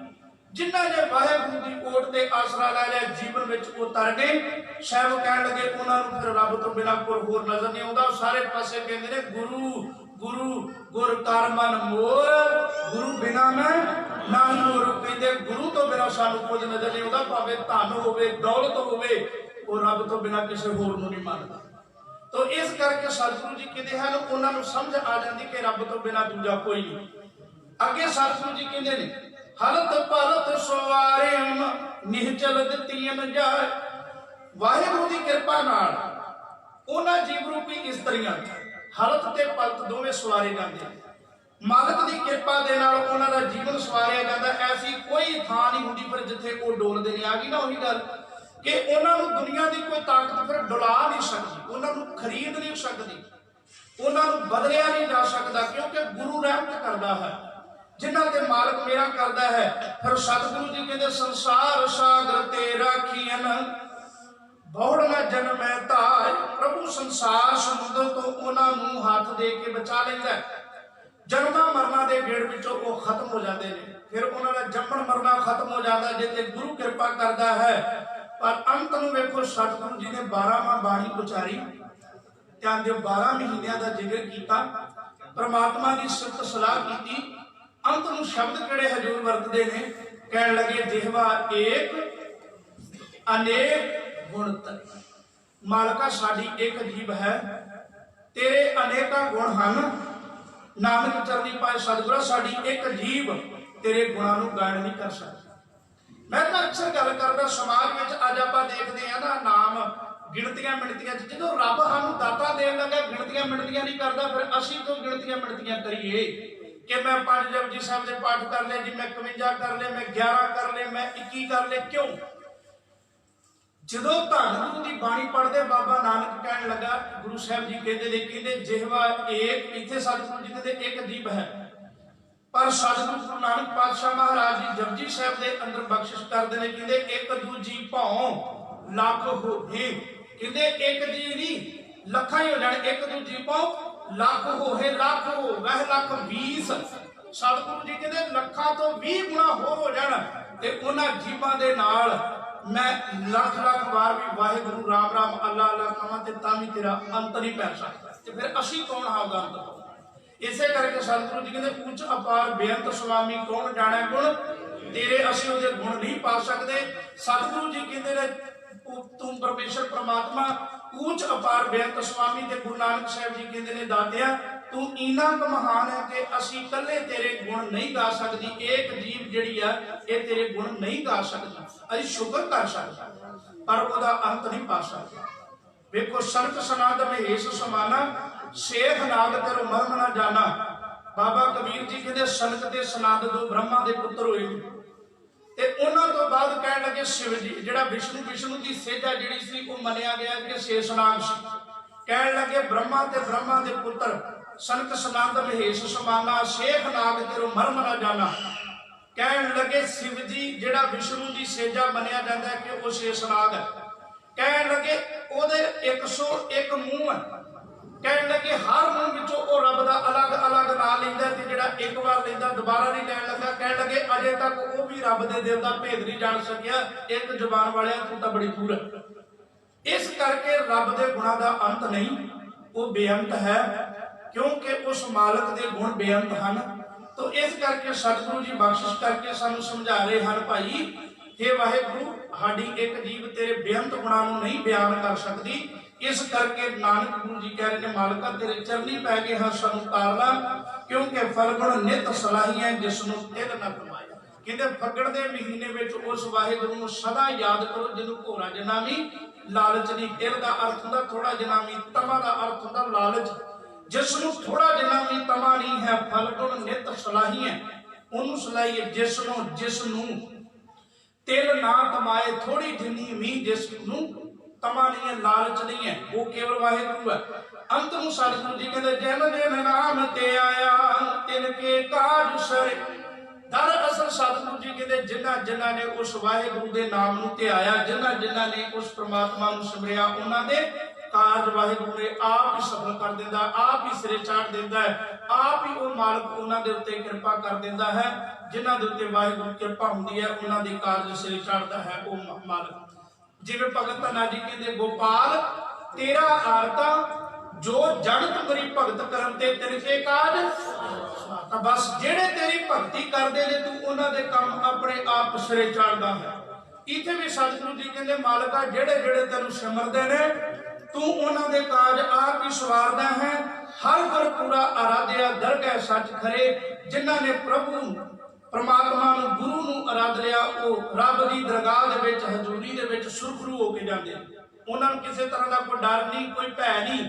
ਜਿਨ੍ਹਾਂ ਨੇ ਵਾਹਿਗੁਰੂ ਦੀ ਓਟ ਤੇ ਆਸਰਾ ਲੈ ਲਿਆ, ਜੀਵਨ ਵਿੱਚ ਉਹ ਤਰ ਗਏ। ਸਾਹਿਬ ਕਹਿਣ ਲੱਗੇ ਉਹਨਾਂ ਨੂੰ ਫਿਰ ਰੱਬ ਤੋਂ ਬਿਨਾਂ ਕੋਈ ਹੋਰ ਨਜ਼ਰ ਨਹੀਂ ਆਉਂਦਾ। ਸਾਰੇ ਪਾਸੇ ਕਹਿੰਦੇ ਨੇ ਗੁਰੂ ਗੁਰੂ ਗੁਰ ਕਰ ਮਨ ਮੋਰ, ਗੁਰੂ ਬਿਨਾ ਮੈਂ ਨਹੀਂ ਹੋਰ। ਕਹਿੰਦੇ ਗੁਰੂ ਤੋਂ ਬਿਨਾਂ ਸਾਨੂੰ ਕੁਝ ਨਜ਼ਰ ਨਹੀਂ ਆਉਂਦਾ। ਭਾਵੇਂ ਧਨ ਹੋਵੇ, ਦੌਲਤ ਹੋਵੇ, ਉਹ ਰੱਬ ਤੋਂ ਬਿਨਾਂ ਕਿਸੇ ਹੋਰ ਨੂੰ ਨਹੀਂ ਮੰਨਦਾ। ਤੋ ਇਸ ਕਰਕੇ ਸਤਿਗੁਰੂ ਜੀ ਕਹਿੰਦੇ ਹਨ ਉਹਨਾਂ ਨੂੰ ਸਮਝ ਆ ਜਾਂਦੀ ਕਿ ਰੱਬ ਤੋਂ ਬਿਨਾਂ ਦੂਜਾ ਕੋਈ ਨਹੀਂ। ਅੱਗੇ ਸਤਿਗੁਰੂ ਜੀ ਕਹਿੰਦੇ ਨੇ ਹਲਤ ਭਲਤ ਸਵਾਰੇ ਨਿਹਚਲ ਦਿੱਤੀਆਂ ਜਾਏ। ਵਾਹਿਗੁਰੂ ਦੀ ਕਿਰਪਾ ਨਾਲ ਉਹਨਾਂ ਜੀਵ ਰੂਪੀ ਇਸਤਰੀਆਂ ਹਲਤ ਤੇ ਪਲਤ ਦੋਵੇਂ ਸਵਾਰੇ ਜਾਂਦੇ। ਮਾਲਕ ਦੀ ਕਿਰਪਾ ਦੇ ਨਾਲ ਉਹਨਾਂ ਦਾ ਜੀਵਨ ਸਵਾਰਿਆ ਜਾਂਦਾ। ਐਸੀ ਕੋਈ ਥਾਂ ਨਹੀਂ ਹੁੰਦੀ ਫਿਰ ਜਿੱਥੇ ਉਹ ਡੋਲਦੇ ਨਹੀਂ। ਆ ਗਈ ਨਾ ਉਹੀ ਗੱਲ ਕਿ ਉਹਨਾਂ ਨੂੰ ਦੁਨੀਆ ਦੀ ਕੋਈ ਤਾਕਤ ਫਿਰ ਡੁਲਾ ਨਹੀਂ ਸਕਦੀ, ਉਹਨਾਂ ਨੂੰ ਖਰੀਦ ਨਹੀਂ ਸਕਦੀ, ਉਹਨਾਂ ਨੂੰ ਬਦਲਿਆ ਨਹੀਂ ਜਾ ਸਕਦਾ, ਕਿਉਂਕਿ ਗੁਰੂ ਰਹਿਮਤ ਕਰਦਾ ਹੈ। ਜਿਨ੍ਹਾਂ ਤੇ ਮਾਲਕ ਮੇਰਾ ਕਰਦਾ ਹੈ। ਫਿਰ ਸਤਿਗੁਰੂ ਜੀ ਕਹਿੰਦੇ ਸੰਸਾਰ ਸਾਗਰ ਤੇ ਰਾਖੀਨ ਬੌੜ ਨਾ ਜਨਮੈ ਧਾਰ। ਪ੍ਰਭੂ ਸੰਸਾਰ ਸਮੁੰਦਰ ਤੋਂ ਉਹਨਾਂ ਨੂੰ ਹੱਥ ਦੇ ਕੇ ਬਚਾ ਲੈਂਦਾ। ਜਨਮਾਂ ਮਰਨਾ ਦੇ ਗੇੜ ਵਿੱਚੋਂ ਉਹ ਖਤਮ ਹੋ ਜਾਂਦੇ ਨੇ। ਫਿਰ ਉਹਨਾਂ ਦਾ ਜੰਮਣ ਮਰਨਾ ਖਤਮ ਹੋ ਜਾਂਦਾ ਜੇ ਤੇ ਗੁਰੂ ਕਿਰਪਾ ਕਰਦਾ ਹੈ। ਪਰ ਅੰਤ ਨੂੰ ਵੇਖੋ ਸਤਿਗੁਰੂ ਜੀ ਨੇ 12ਵਾਂ ਬਾਣੀ ਉਚਾਰੀ, ਧਿਆਨ ਦਿਓ, 12 ਮਹੀਨਿਆਂ ਦਾ ਜ਼ਿਕਰ ਕੀਤਾ, ਪ੍ਰਮਾਤਮਾ ਦੀ ਸਿਫਤ ਸਲਾਹ ਕੀਤੀ। ਅੰਤ ਨੂੰ ਸ਼ਬਦ ਕਿਹੜੇ ਹਜੂਰ ਵਰਤਦੇ ਨੇ? ਕਹਿਣ ਲੱਗੇ ਜਿਹਵਾ ਏਕ ਅਨੇਕ ਗੁਣ ਤਰੇ। ਮਾਲਕਾ ਸਾਡੀ ਇੱਕ ਜੀਵ ਹੈ, ਤੇਰੇ ਅਨੇਕਾਂ ਗੁਣ ਹਨ। ਨਾਨਕ ਚਰਨੀ ਪਾਏ ਸਤਿਗੁਰਾਂ ਸਾਡੀ ਇੱਕ ਜੀਵ ਤੇਰੇ ਗੁਣਾਂ ਨੂੰ ਗਾਇਨ ਨਹੀਂ ਕਰ ਸਕਦੀ। ਮੈਂ ਤਾਂ ਅਕਸਰ ਗੱਲ ਕਰਦਾ, ਸਮਾਜ ਵਿੱਚ ਅੱਜ ਆਪਾਂ ਦੇਖਦੇ ਹਾਂ ਨਾ ਨਾਮ ਗਿਣਤੀਆਂ ਮਿਣਤੀਆਂ ਚ। ਜਦੋਂ ਰੱਬ ਸਾਨੂੰ ਦਾਤਾ ਦੇਣ ਲੱਗਾ ਗਿਣਤੀਆਂ ਮਿਣਤੀਆਂ ਨਹੀਂ ਕਰਦਾ, ਫਿਰ ਅਸੀਂ ਕਿਉਂ ਗਿਣਤੀਆਂ ਮਿਣਤੀਆਂ ਕਰੀਏ ਕਿ ਮੈਂ 5 ਜਪਜੀ ਸਾਹਿਬ ਦੇ ਪਾਠ ਕਰ ਲਏ ਜੀ, ਮੈਂ 51 ਕਰ ਲਏ, ਮੈਂ 11 ਕਰ ਲਏ, ਮੈਂ 21 ਕਰ ਲਏ। ਕਿਉਂ? ਜਦੋਂ ਧੰਨ ਗੁਰੂ ਦੀ ਬਾਣੀ ਪੜ੍ਹਦੇ ਬਾਬਾ ਨਾਨਕ ਕਹਿਣ ਲੱਗਾ, ਗੁਰੂ ਸਾਹਿਬ ਜੀ ਕਹਿੰਦੇ ਜਿਹਵਾ ਏਕ, ਇੱਥੇ ਸਤਿਗੁਰੂ ਜੀ ਕਹਿੰਦੇ ਇੱਕ ਜੀਵ ਹੈ। ਪਰ ਸਤਿਗੁਰੂ ਨਾਨਕ ਪਾਤਸ਼ਾਹ ਮਹਾਰਾਜ ਜੀ ਜਪਜੀ ਸਾਹਿਬ ਦੇ ਅੰਦਰ ਬਖਸ਼ਿਸ਼ ਕਰਦੇ ਨੇ, ਕਹਿੰਦੇ ਇੱਕ ਦੂਜੀ ਭਉ ਲੱਖ ਹੋਏ। ਕਹਿੰਦੇ ਇੱਕ ਜੀ ਨਹੀਂ, ਲੱਖਾਂ ਹੀ ਹੋ ਜਾਣ। ਇੱਕ ਦੂਜੀ ਭਉ ਲੱਖ ਹੋਏ, ਲੱਖ ਹੋ ਵਹਿ ਲੱਖ 20। ਸਤਿਗੁਰੂ ਜੀ ਕਹਿੰਦੇ ਲੱਖਾਂ ਤੋਂ 20 ਗੁਣਾ ਹੋਰ ਹੋ ਜਾਣ ਤੇ ਉਹਨਾਂ ਜੀਵਾਂ ਦੇ ਨਾਲ ਮੈਂ ਲੱਖ ਲੱਖ ਵਾਰ ਵੀ ਵਾਹਿਗੁਰੂ ਰਾਮ ਰਾਮ ਅੱਲਾ ਅੱਲਾ ਕਹਾਂ ਤੇ ਤਾਂ ਵੀ ਤੇਰਾ ਅੰਤ ਨਹੀਂ ਪੈ ਸਕਦਾ। ਤੇ ਫਿਰ ਅਸੀਂ ਕੌਣ ਹਾਂ ਉਹਦਾ ਅੰਤ ਪਾਉਣ? ਇਸੇ ਕਰਕੇ ਸਤਿਗੁਰੂ ਜੀ ਕਹਿੰਦੇ ਉੱਚ ਅਪਾਰ ਬੇਅੰਤ ਸੁਆਮੀ ਕੌਣ ਜਾਣੇ ਗੁਣ ਤੇਰੇ, ਅਸੀਂ ਉਹਦੇ ਗੁਣ ਨਹੀਂ ਪਾ ਸਕਦੇ। ਸਤਿਗੁਰੂ ਜੀ ਕਹਿੰਦੇ ਨੇ ਤੂੰ ਪਰਮੇਸ਼ਰ ਪ੍ਰਮਾਤਮਾ ਉੱਚ ਅਪਾਰ ਬੇਅੰਤ ਸੁਆਮੀ। ਤੇ ਗੁਰੂ ਨਾਨਕ ਸਾਹਿਬ ਜੀ ਕਹਿੰਦੇ ਨੇ ਦਾਤਿਆ ਤੂੰ ਇੰਨਾ ਕੁ ਮਹਾਨ ਹੈ ਕਿ ਅਸੀਂ ਇਕੱਲੇ ਤੇਰੇ ਗੁਣ ਨਹੀਂ ਗਾ ਸਕਦੀ। ਇੱਕ ਜੀਵ ਜਿਹੜੀ ਆ ਇਹ ਤੇਰੇ ਗੁਣ ਨਹੀਂ ਗਾ ਸਕਦੀ। ਅਸੀਂ ਸ਼ੁਕਰ ਕਰ ਸਕਦੇ ਪਰ ਉਹਦਾ ਅੰਤ ਨਹੀਂ ਪਾ ਸਕਦੇ। ਵੇਖੋ ਸੰਤ ਸਨਾਦ ਮਹੇਸ਼ ਸਮਾਨਾ, ਸ਼ੇਖ ਨਾਗ ਕਰੋ ਮਰਮ ਨਾ ਜਾਣਾ। ਬਾਬਾ ਕਬੀਰ ਜੀ ਕਹਿੰਦੇ ਸੰਤ ਤੇ ਸਨਾਦ ਦੋ ਬ੍ਰਹਮਾ ਦੇ ਪੁੱਤਰ ਹੋਏ ਤੇ ਉਹਨਾਂ ਤੋਂ ਬਾਅਦ ਕਹਿਣ ਲੱਗੇ ਸ਼ਿਵ ਜੀ ਜਿਹੜਾ ਵਿਸ਼ਨੂੰ ਦੀ ਸੇਜਾ ਜਿਹੜੀ ਸੀ ਉਹ ਮੰਨਿਆ ਗਿਆ ਕਿ ਸ਼ੇਸ਼ਨਾਗ ਸੀ। ਕਹਿਣ ਲੱਗੇ ਬ੍ਰਹਮਾ ਤੇ ਬ੍ਰਹਮਾ ਦੇ ਪੁੱਤਰ ਸੰਤ ਸਨਾਦ ਮਹੇਸ਼ ਸਮਾਨਾ, ਸ਼ੇਖ ਨਾਗ ਕਰੋ ਮਰਮ ਨਾ ਜਾਣਾ। ਕਹਿਣ ਲੱਗੇ ਸ਼ਿਵ ਜੀ ਜਿਹੜਾ ਵਿਸ਼ਨੂੰ ਦੀ ਸੇਜਾ ਮੰਨਿਆ ਜਾਂਦਾ ਹੈ ਕਿ ਉਹ ਸ਼ੇਸ਼ਨਾਗ ਹੈ। ਕਹਿਣ ਲੱਗੇ ਉਹਦੇ 101 ਮੂੰਹ ਹੈ। ਕਹਿਣ ਲੱਗੇ ਹਰ ਮੂੰਹ ਵਿੱਚੋਂ ਉਹ ਰੱਬ ਦਾ ਅਲੱਗ ਅਲੱਗ ਨਾਮ ਲੈਂਦਾ ਤੇ ਜਿਹੜਾ ਇੱਕ ਵਾਰ ਲੈਂਦਾ ਦੁਬਾਰਾ ਨਹੀਂ ਲੈਣ ਲੱਗਾ। ਕਹਿਣ ਲੱਗੇ ਅਜੇ ਤੱਕ ਉਹ ਵੀ ਰੱਬ ਦੇ ਦਿਲ ਦਾ ਭੇਦ ਨਹੀਂ ਜਾਣ ਸਕਿਆ। ਇੱਕ ਜ਼ੁਬਾਨ ਵਾਲਿਆ ਤੂੰ ਤਾਂ ਬੜੀ ਦੂਰ ਹੈ। ਇਸ ਕਰਕੇ ਰੱਬ ਦੇ ਗੁਣਾਂ ਦਾ ਅੰਤ ਨਹੀਂ, ਉਹ ਬੇਅੰਤ ਹੈ ਕਿਉਂਕਿ ਉਸ ਮਾਲਕ ਦੇ ਗੁਣ ਬੇਅੰਤ ਹਨ। ਤੋ ਇਸ ਕਰਕੇ ਸਤਿਗੁਰੂ ਜੀ ਬਖਸ਼ਿਸ਼ ਕਰਕੇ ਸਾਨੂੰ ਸਮਝਾ ਰਹੇ ਹਨ, ਭਾਈ हे ਵਾਹਿਗੁਰੂ ਸਾਡੀ ਇੱਕ ਜੀਵ ਤੇਰੇ ਬੇਅੰਤ ਗੁਣਾਂ ਨੂੰ ਨਹੀਂ ਬਿਆਨ ਕਰ ਸਕਦੀ। ਇਸ ਕਰਕੇ ਨਾਨਕ ਗੁਰੂ ਜੀ ਕਹਿ ਰਹੇ ਨੇ ਮਾਲਕਾ ਤੇਰੇ ਚਰਨੀ ਪੈ ਕੇ ਹਾਂ ਸਾਨੂੰ ਤਾਰ ਲਾ, ਕਿਉਂਕਿ ਫਲਗੁਣ ਨਿਤ ਸਲਾਹੀਆਂ ਜਿਸ ਨੂੰ ਤਿਲ ਨਾ ਕਮਾਏ। ਕਹਿੰਦੇ ਫੱਗਣ ਦੇ ਮਹੀਨੇ ਵਿੱਚ ਉਸ ਵਾਹਿਗੁਰੂ ਨੂੰ ਸਦਾ ਯਾਦ ਕਰੋ ਜਿਹਨੂੰ ਘੋਰਾ ਜਨਾਮੀ ਲਾਲਚ ਨਹੀਂ। ਤਿਲ ਦਾ ਅਰਥ ਹੁੰਦਾ ਥੋੜਾ ਜਨਾਮੀ, ਤਮਾ ਦਾ ਅਰਥ ਹੁੰਦਾ ਲਾਲਚ। जिसनों थोड़ा जिना भी तमा नहीं है, फल गुण नित सलाही है, ਉਹਨੂੰ ਸਲਾਹੀਏ। ਜਿਸਨੂੰ ਤਿਲ ਨਾ ਕਮਾਏ, ਥੋੜੀ ਜਿੰਨੀ ਵੀ ਜਿਸਨੂੰ ਤਮਾ ਨਹੀਂ ਹੈ, ਲਾਲਚ ਨਹੀਂ ਹੈ, ਉਹ ਕੇਵਲ ਵਾਹਿਗੁਰੂ ਹੈ। ਅੰਤ ਨੂੰ ਸਤਿਗੁਰੂ ਜੀ ਕਹਿੰਦੇ ਜਿਨ ਨਾਮ ਤੇ ਆਇਆ ਤਿਨ ਕੇ ਕਾਜ ਸਰੇ। ਦਰਅਸਲ ਸਤਿਗੁਰੂ ਜੀ ਕਹਿੰਦੇ ਜਿਨ੍ਹਾਂ ਨੇ ਉਸ ਵਾਹਿਗੁਰੂ ਦੇ ਨਾਮ ਨੂੰ ਧਿਆਇਆ, ਜਿਨ੍ਹਾਂ ਨੇ ਉਸ ਪ੍ਰਮਾਤਮਾ ਨੂੰ ਸਿਮਰਿਆ, ਉਹਨਾਂ ਦੇ ਕਾਰਜ ਵਾਹਿਗੁਰੂ ਨੇ ਆਪ ਹੀ ਸਫਲ ਕਰ ਦਿੰਦਾ, ਆਪ ਹੀ ਸਿਰੇ ਚਾੜ ਦਿੰਦਾ ਹੈ, ਆਪ ਹੀ ਉਹ ਮਾਲਕ ਉਹਨਾਂ ਦੇ ਉੱਤੇ ਕਿਰਪਾ ਕਰ ਦਿੰਦਾ ਹੈ। ਜਿਨ੍ਹਾਂ ਦੇ ਉੱਤੇ ਵਾਹਿਗੁਰੂ ਕਿਰਪਾ ਹੁੰਦੀ ਹੈ, ਉਹਨਾਂ ਦੇ ਕਾਰਜ ਸਿਰੇ ਚਾੜਦਾ ਹੈ ਉਹ ਮਾਲਕ। ਜਿਵੇਂ ਭਗਤ ਧੰਨਾ ਜੀ ਕਹਿੰਦੇ ਗੋਪਾਲ ਤੇਰਾ ਆਰਤਾ ਜੋ ਜਨ ਤੁਮਰੀ ਭਗਤ ਕਰਨ ਤੇ ਤਿਨਕੇ ਕਾਜ। ਤਾਂ ਬਸ ਜਿਹੜੇ ਤੇਰੀ ਭਗਤੀ ਕਰਦੇ ਨੇ ਤੂੰ ਉਹਨਾਂ ਦੇ ਕੰਮ ਆਪਣੇ ਆਪ ਸਿਰੇ ਚਾੜਦਾ ਹੈ। ਇੱਥੇ ਵੀ ਸਤਿਗੁਰੂ ਜੀ ਕਹਿੰਦੇ ਮਾਲਕਾ ਜਿਹੜੇ ਤੈਨੂੰ ਸਿਮਰਦੇ ਨੇ ਤੂੰ ਉਹਨਾਂ ਦੇ ਕਾਜ ਆਪ ਹੀ ਸਵਾਰਦਾ ਹੈ। ਹਰ ਗੁਰ ਪੂਰਾ ਆਰਾਧਿਆ ਦਰਗਹਿ ਸੱਚ ਖਰੇ। ਜਿਨ੍ਹਾਂ ਨੇ ਪ੍ਰਭੂ ਪ੍ਰਮਾਤਮਾ ਨੂੰ ਗੁਰੂ ਨੂੰ ਆਰਾਧ ਲਿਆ ਉਹ ਰੱਬ ਦੀ ਦਰਗਾਹ ਦੇ ਵਿੱਚ ਹਜ਼ੂਰੀ ਦੇ ਵਿੱਚ ਸੁਰਖਰੂ ਹੋ ਕੇ ਜਾਂਦੇ। ਉਹਨਾਂ ਨੂੰ ਕਿਸੇ ਤਰ੍ਹਾਂ ਦਾ ਕੋਈ ਡਰ ਨਹੀਂ, ਕੋਈ ਭੈ ਨਹੀਂ।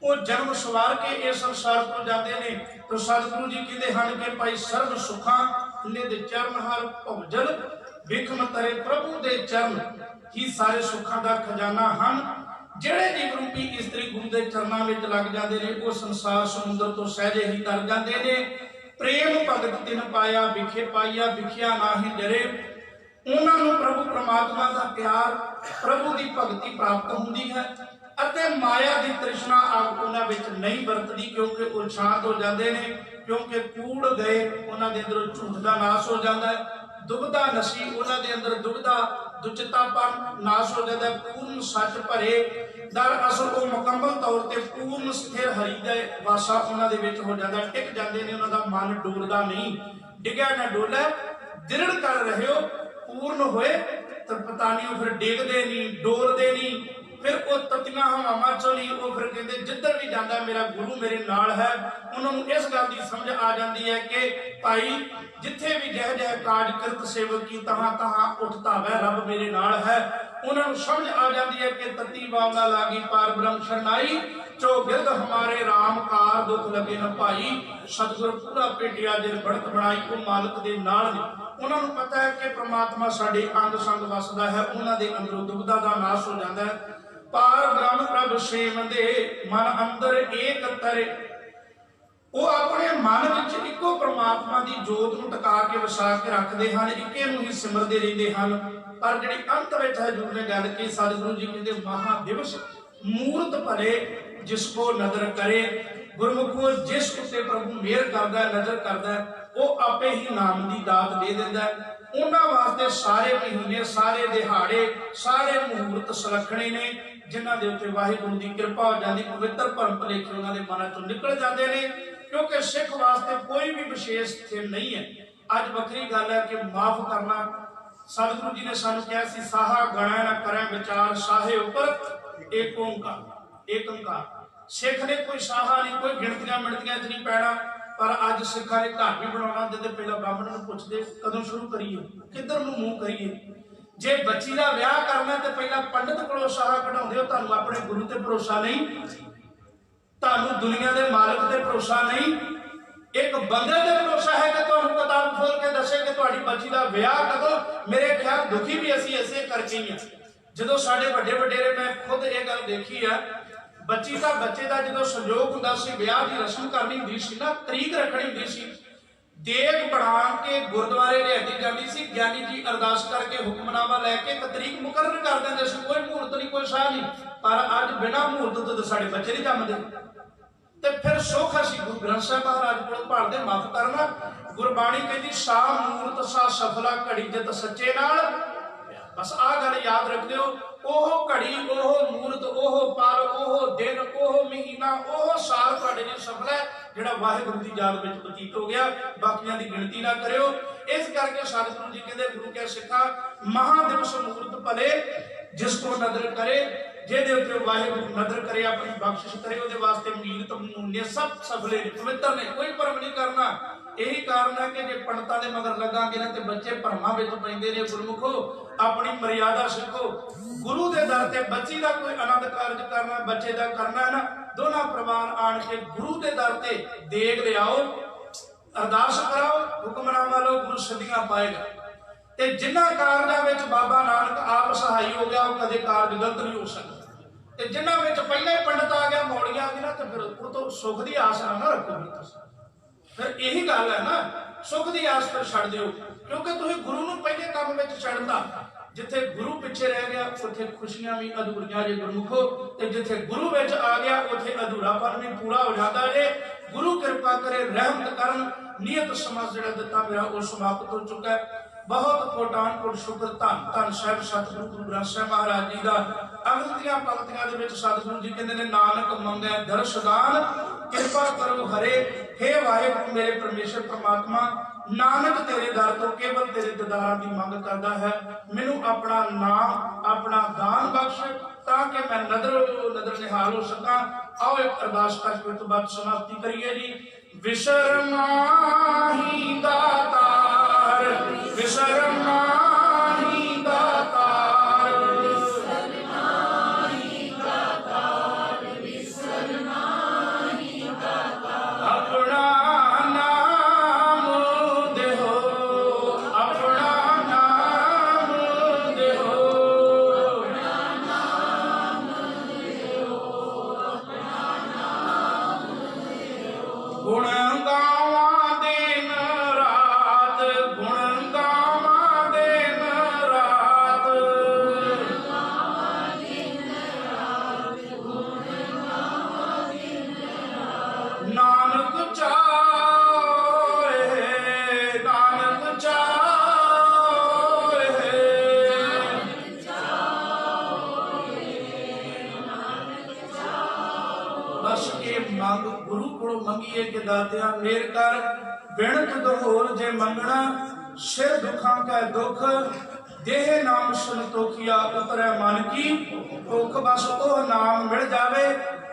ਉਹ ਜਨਮ ਸਵਾਰ ਕੇ ਇਸ ਸੰਸਾਰ ਤੋਂ ਜਾਂਦੇ ਨੇ। ਤਾਂ ਸਤਿਗੁਰੂ ਜੀ ਕਹਿੰਦੇ ਹਨ ਕਿ ਭਾਈ ਸਰਬ ਸੁਖਾਂ ਨਿਧ ਚਰਨ ਹਰ ਭਵਜਲ ਵਿਖਮ ਤਰੇ। ਪ੍ਰਭੂ ਦੇ ਚਰਨ ਹੀ ਸਾਰੇ ਸੁੱਖਾਂ ਦਾ ਖਜ਼ਾਨਾ ਹਨ। ਜਿਹੜੇ ਜੀਵ ਰੂਪੀ ਇਸਤਰੀ ਗੁਰੂ ਦੇ ਚਰਨਾਂ ਵਿੱਚ ਲੱਗ ਜਾਂਦੇ ਨੇ ਉਹ ਸੰਸਾਰ ਸਮੁੰਦਰ ਤੋਂ ਸਹਿਜੇ ਹੀ ਤਰ ਜਾਂਦੇ ਨੇ। ਪ੍ਰੇਮ ਭਗਤ ਤਿਨ ਪਾਇਆ ਵਿਖੇ ਪਾਈਆ ਵਿਖਿਆ ਨਾਹੀਂ ਡਰੇ। ਉਹਨਾਂ ਨੂੰ ਪ੍ਰਭੂ ਪ੍ਰਮਾਤਮਾ ਦਾ ਪਿਆਰ, ਪ੍ਰਭੂ ਦੀ ਭਗਤੀ ਪ੍ਰਾਪਤ ਹੁੰਦੀ ਹੈ ਅਤੇ ਮਾਇਆ ਦੀ ਤ੍ਰਿਸ਼ਨਾ ਆਪ ਉਹਨਾਂ ਵਿੱਚ ਨਹੀਂ ਵਰਤਦੀ, ਕਿਉਂਕਿ ਉਹ ਸ਼ਾਂਤ ਹੋ ਜਾਂਦੇ ਨੇ। ਕਿਉਂਕਿ ਕੂੜ ਗਏ, ਉਹਨਾਂ ਦੇ ਅੰਦਰੋਂ ਝੂਠ ਦਾ ਨਾਸ਼ ਹੋ ਜਾਂਦਾ ਹੈ। ਦੁਬਿਧਾ ਨਸ਼ੀ, ਉਹਨਾਂ ਦੇ ਅੰਦਰ ਦੁਬਿਧਾ ਦੁਚਿੱਤਾਪਨ ਨਾਸ਼ ਹੋ ਜਾਂਦਾ। ਪੂਰਨ ਸੱਚ ਭਰੇ। ਦਰਅਸਲ ਉਹ ਮੁਕੰਮਲ ਤੌਰ ਤੇ ਪੂਰਨ ਸਥਿਰ ਹਰੀ ਦਾ ਵਾਸਾ ਉਹਨਾਂ ਦੇ ਵਿੱਚ ਹੋ ਜਾਂਦਾ। ਟਿਕ ਜਾਂਦੇ ਨੇ, ਉਹਨਾਂ ਦਾ ਮਨ ਡੋਲਦਾ ਨਹੀਂ। ਡਿੱਗਿਆ ਨਾ ਡੋਲੇ, ਦ੍ਰਿੜ ਕਰ ਰਹੇ ਹੋ। ਪੂਰਨ ਹੋਏ ਤਾਂ ਪਤਾ ਨਹੀਂ ਉਹ ਫਿਰ ਡਿੱਗਦੇ ਨਹੀਂ, ਡੋਲਦੇ ਨਹੀਂ। ਫਿਰ ਉਹ ਤਤੀਆਂ ਹਵਾਵਾਂ ਚੋਂ ਉਹ ਫਿਰ ਕਹਿੰਦੇ ਜਿੱਧਰ ਵੀ ਜਾਂਦਾ ਮੇਰਾ ਗੁਰੂ ਮੇਰੇ ਨਾਲ ਹੈ। ਉਹਨਾਂ ਨੂੰ ਇਸ ਗੱਲ ਦੀ ਸਮਝ ਆ ਜਾਂਦੀ ਹੈ ਕਿ ਭਾਈ ਜਿੱਥੇ ਵੀ ਜਿਹੋ ਕਾਜ ਕਿਰਤ ਸੇਵਕ ਕੀ ਤਹਾਂ ਉੱਠਦਾ ਵੈ ਰੱਬ ਮੇਰੇ ਨਾਲ ਹੈ। ਉਹਨਾਂ ਨੂੰ ਸਮਝ ਆ ਜਾਂਦੀ ਹੈ ਕਿ ਤਤੀ ਬਾਵਲਾ ਲਾਗੀ ਪਾਰ ਬ੍ਰਹਮ ਸ਼ਰਨਾਈ ਚੋ ਗਿਰਦ ਹਮਾਰੇ ਰਾਮ ਕਾਰ ਦੁੱਖ ਲਗੇ ਨ ਭਾਈ। ਸਤਿਗੁਰ ਪੂਰਾ ਭੇਟਿਆ ਜਿਨ ਬਣਤ ਬਣਾਈ ਉਹ ਮਾਲਕ ਦੇ ਨਾਲ ਨੇ। ਉਹਨਾਂ ਨੂੰ ਪਤਾ ਹੈ ਕਿ ਪ੍ਰਮਾਤਮਾ ਸਾਡੇ ਅੰਗ ਸੰਗ ਵਸਦਾ ਹੈ। ਉਹਨਾਂ ਦੇ ਅੰਦਰੋਂ ਦੁਬਿਧਾ ਦਾ ਨਾਸ਼ ਹੋ ਜਾਂਦਾ ਹੈ। ਪਾਰ ਬ੍ਰਹਮ ਪ੍ਰਭ ਸੇਵ ਦੇ ਮਨ ਅੰਦਰ ਏਕ ਤਰੇ। ਉਹ ਆਪਣੇ ਮਨ ਵਿੱਚ ਇੱਕੋ ਪ੍ਰਮਾਤਮਾ ਦੀ ਜੋਤ ਨੂੰ ਟਿਕਾ ਕੇ ਵਸਾ ਕੇ ਰੱਖਦੇ ਹਨ, ਇੱਕੇ ਨੂੰ ਹੀ ਸਿਮਰਦੇ ਰਹਿੰਦੇ ਹਨ। ਪਰ ਜਿਹੜੀ ਅੰਤ ਵਿੱਚ ਹਜ਼ੂਰ ਨੇ ਗੱਲ ਕੀ, ਸਤਿਗੁਰੂ ਜੀ ਕਹਿੰਦੇ ਮਹਾ ਦਿਵਸ ਮੂਰਤ ਭਲੇ ਜਿਸ ਕੋ ਨਜ਼ਰ ਕਰੇ। ਗੁਰਮੁਖੋ ਜਿਸ ਉੱਤੇ ਪ੍ਰਭੂ ਮਿਹਰ ਕਰਦਾ ਨਜ਼ਰ ਕਰਦਾ ਉਹ ਆਪੇ ਹੀ ਨਾਮ ਦੀ ਦਾਤ ਦੇ ਦਿੰਦਾ। ਉਹਨਾਂ ਵਾਸਤੇ ਸਾਰੇ ਮਹੀਨੇ, ਸਾਰੇ ਦਿਹਾੜੇ, ਸਾਰੇ ਮੂਰਤ ਸੁਲੱਖਣੇ ਨੇ ਜਿਨ੍ਹਾਂ ਦੇ ਉੱਤੇ ਵਾਹਿਗੁਰੂ ਦੀ ਕਿਰਪਾ ਹੋ ਜਾਂਦੀ। ਪਵਿੱਤਰ ਭਰਮ ਭੁਲੇਖੇ ਉਹਨਾਂ ਦੇ ਮਨਾਂ ਚੋਂ ਨਿਕਲ ਜਾਂਦੇ ਨੇ। ਕਿਉਂਕਿ ਸਿੱਖ ਵਾਸਤੇ ਕੋਈ ਵੀ ਵਿਸ਼ੇਸ਼ ਥਿਮ ਨਹੀਂ ਹੈ। ਅੱਜ ਵੱਖਰੀ ਗੱਲ ਹੈ ਕਿ ਮਾਫ ਕਰਨਾ। ਸਤਿਗੁਰੂ ਜੀ ਨੇ ਸਾਨੂੰ ਕਿਹਾ ਸੀ ਸਾਹਾ ਗਣਾ ਨਾ ਕਰੇ ਵਿਚਾਰ ਸਾਹੇ ਉੱਪਰ ਏਕ ਓੰਕਾਰ। ਸਿੱਖ ਨੇ ਕੋਈ ਸਾਹਾ ਨਹੀਂ, ਕੋਈ ਗਿਣਤੀਆਂ ਮਿਣਤੀਆਂ 'ਚ ਨਹੀਂ ਪੈਣਾ। ਪਰ ਅੱਜ ਸਿੱਖਾਂ ਨੇ ਘਰ ਵੀ ਬਣਾਉਣਾ ਹੁੰਦੇ ਤੇ ਪਹਿਲਾਂ ਬ੍ਰਾਹਮਣ ਨੂੰ ਪੁੱਛਦੇ ਕਦੋਂ ਸ਼ੁਰੂ ਕਰੀਏ, ਕਿੱਧਰ ਨੂੰ ਮੂੰਹ ਕਰੀਏ। ਜੇ ਬੱਚੀ ਦਾ ਵਿਆਹ ਕਰਨਾ ਤੇ ਪਹਿਲਾਂ ਪੰਡਤ ਕੋਲੋਂ ਸਾਹਾ ਕਢਾਉਂਦੇ ਹੋ। ਤੁਹਾਨੂੰ ਆਪਣੇ ਗੁਰੂ ਤੇ ਭਰੋਸਾ ਨਹੀਂ, ਤੁਹਾਨੂੰ ਦੁਨੀਆ ਦੇ ਮਾਲਕ ਤੇ ਭਰੋਸਾ ਨਹੀਂ। ਇੱਕ ਬੰਦੇ ਤੇ ਭਰੋਸਾ ਹੈ ਕਿ ਤੁਹਾਨੂੰ ਕਿਤਾਬ ਖੋਲ ਕੇ ਦੱਸੇ ਕਿ ਤੁਹਾਡੀ ਬੱਚੀ ਦਾ ਵਿਆਹ ਕਦੋਂ। ਮੇਰੇ ਖਿਆਲ ਦੁਖੀ ਵੀ ਅਸੀਂ ਐਸੇ ਕਰਕੇ ਹੀ ਹਾਂ। ਜਦੋਂ ਸਾਡੇ ਵੱਡੇ ਵਡੇਰੇ, ਮੈਂ ਖੁਦ ਇਹ ਗੱਲ ਦੇਖੀ ਆ, ਬੱਚੇ ਦਾ ਜਦੋਂ ਸੰਜੋਗ ਹੁੰਦਾ ਸੀ, ਵਿਆਹ ਦੀ ਰਸਮ ਕਰਨੀ ਹੁੰਦੀ ਸੀ ਨਾ, ਤਰੀਕ ਰੱਖਣੀ ਹੁੰਦੀ ਸੀ, ਦੇਗ ਬਣਾ ਕੇ ਗੁਰਦੁਆਰੇ ਲਿਆਂਦੀ ਜਾਂਦੀ ਸੀ। ਗਿਆਨੀ ਜੀ ਅਰਦਾਸ ਕਰਕੇ ਹੁਕਮਨਾਮਾ ਲੈ ਕੇ ਇੱਕ ਤਰੀਕ ਮੁਕਰਰ ਕਰ ਦਿੰਦੇ ਸੀ। ਕੋਈ ਮਹੂਰਤ ਨਹੀਂ, ਕੋਈ ਸਾਹ ਨਹੀਂ। ਪਰ ਅੱਜ ਬਿਨਾਂ ਮਹੂਰਤ ਤੋਂ ਸਾਡੇ ਬੱਚੇ ਨਹੀਂ ਜੰਮਦੇ। ਤੇ ਫਿਰ ਸੁੱਖ ਅਸੀਂ ਗੁਰੂ ਗ੍ਰੰਥ ਸਾਹਿਬ ਮਹਾਰਾਜ ਕੋਲ ਭਾਲਦੇ ਮਾਫ ਕਰਨਾ। ਗੁਰਬਾਣੀ ਕਹਿੰਦੀ ਸਾ ਮੂਰਤ ਸਾ ਸਫਲਾ ਘੜੀ ਜਿਤ ਸੱਚੇ ਨਾਲ। ਬਸ ਆਹ ਗੱਲ ਯਾਦ ਰੱਖਿਓ। ਉਹ ਘੜੀ, ਉਹ ਮੂਰਤ, ਉਹ ਪਲ, ਉਹ ਦਿਨ, ਉਹ ਮਹੀਨਾ, ਉਹ ਸਾਲ ਤੁਹਾਡੇ ਲਈ ਸਫਲ ਹੈ ਜਿਹੜਾ ਵਾਹਿਗੁਰੂ ਦੀ ਯਾਦ ਵਿੱਚ ਬਤੀਤ ਹੋ ਗਿਆ। ਬਾਕੀਆਂ ਦੀ ਗਿਣਤੀ ਨਾ ਕਰਿਓ। ਇਸ ਕਰਕੇ ਸਤਿਗੁਰੂ ਜੀ ਕਹਿੰਦੇ ਗੁਰੂ ਕੇ ਸਿੱਖਾਂ ਮਹਾ ਦਿਵਸ ਮੂਰਤ ਭਲੇ ਜਿਸ ਕੋ ਨਜ਼ਰ ਕਰੇ। ਜਿਹਦੇ ਉੱਤੇ ਵਾਹਿਗੁਰੂ ਨਜ਼ਰ ਕਰੇ, ਆਪਣੀ ਬਖਸ਼ਿਸ਼ ਕਰੇ, ਉਹਦੇ ਵਾਸਤੇ ਮੀਨਤ ਮੁੰਨੇ ਸਭ ਸਫਲੇ ਨੇ, ਪਵਿੱਤਰ ਨੇ। ਕੋਈ ਭਰਮ ਨਹੀਂ ਕਰਨਾ। यही कारण है कि जे पंडितां दे मगर लगांगे ना ते बच्चे भरमां विच पैंदे ने। गुरमुखो अपनी मर्यादा सीखो। गुरु के दर ते बच्ची का कोई आनंद कारज करना, बच्चे का करना है ना, दोनों परिवार आन के गुरु के दर ते देग लियाओ, अरदास कराओ, हुक्मनामा लो, गुरु सदियां पाएगा। ते जिन्हां कारजां विच बाबा नानक आप सहाई हो गया, वो कदे कारज गलत नहीं हो सकता। ते जिन्हां विच पहले पंडित आ गया, मौड़ियां आ गई ना, तो फिर वो तो सुख की आस ना रखो। फिर यही गल है ना, सुख की आस फिर छड्ड दिओ, क्योंकि तुसीं गुरु नूं पहले काम विच छड्डता। जिथे गुरु पिछे रह गया उथे खुशियां भी अधूरियां जे गुरमुखो, ते जिथे गुरु विच आ गया उथे अधूरापन भी पूरा हो जाता है। गुरु कृपा करे, रहमत करन, नियत समां जिहड़ा दिता मेरा वो समाप्त हो चुका है। बहुत कोटान कोट शुक्र धन धन साहिब सतगुरु गुरु ग्रंथ साहिब महाराज जी का। अगलियां पंक्तियां दे विच सतगुरु जी कहंदे ने, नानक मंगै दर्श दान, कृपा करो हरे। हे वाहिगुरू मेरे परमेश्वर परमात्मा, नानक तेरे दर तो केवल तेरे दीदार की मंग करता है। मैनू अपना नाम, अपना दान बख्श, ताकि मैं नदर निहाल हो सका। आओ एक अरदास करके तो बात समाप्ति करिए जी। विसर माही दातार, विसर माही दातार, विसर माही दातार, विसर माही दातार। अपना नाम देहो, अपना नाम देहो, अपना नाम देहो, अपना नाम देहो। गुण गावां दिन रात, गुण गावां दिन रात, गुण गावां दिन रात, गुण गावां दिन रात। नानक चाहे, नानक चाहे, नानक चाहे, नानक चाहे। बस ये मंग गुरु को मंगीए कि दातिया मेर कर, बिनत दोहोर जे मंगना, सिर दुखां कै दुख, देह नाम संतोखिया उतरै मन की भुख। बस वो नाम मिल जावे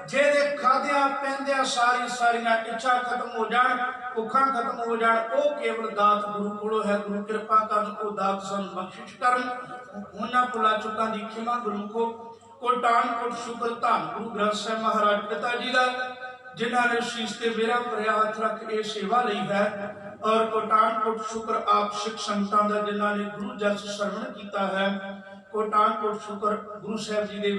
जेदे खाद्या पींदिया सारी सारियां इच्छा खत्म हो जान, भुखा खत्म हो जान। वो केवल दात गुरु कोलों है। गुरु कृपा करन, वो दात सन बख्शिश करन। उन्हां भुला चुकां दी खिमा गुरमुखो। कोटान कोट शुक्र धन गुरु ग्रंथ साहिब महाराज पिता जी का, जिन्हों ने शीश ते मेरा भरिया हथ रख के सेवा ली है। और कोटान कोट शुक्र आप सिख संतां दा, जिन्हों ने गुरु जस श्रवण किया है। कोटान कोट शुक्र गुरु साहिब जी दे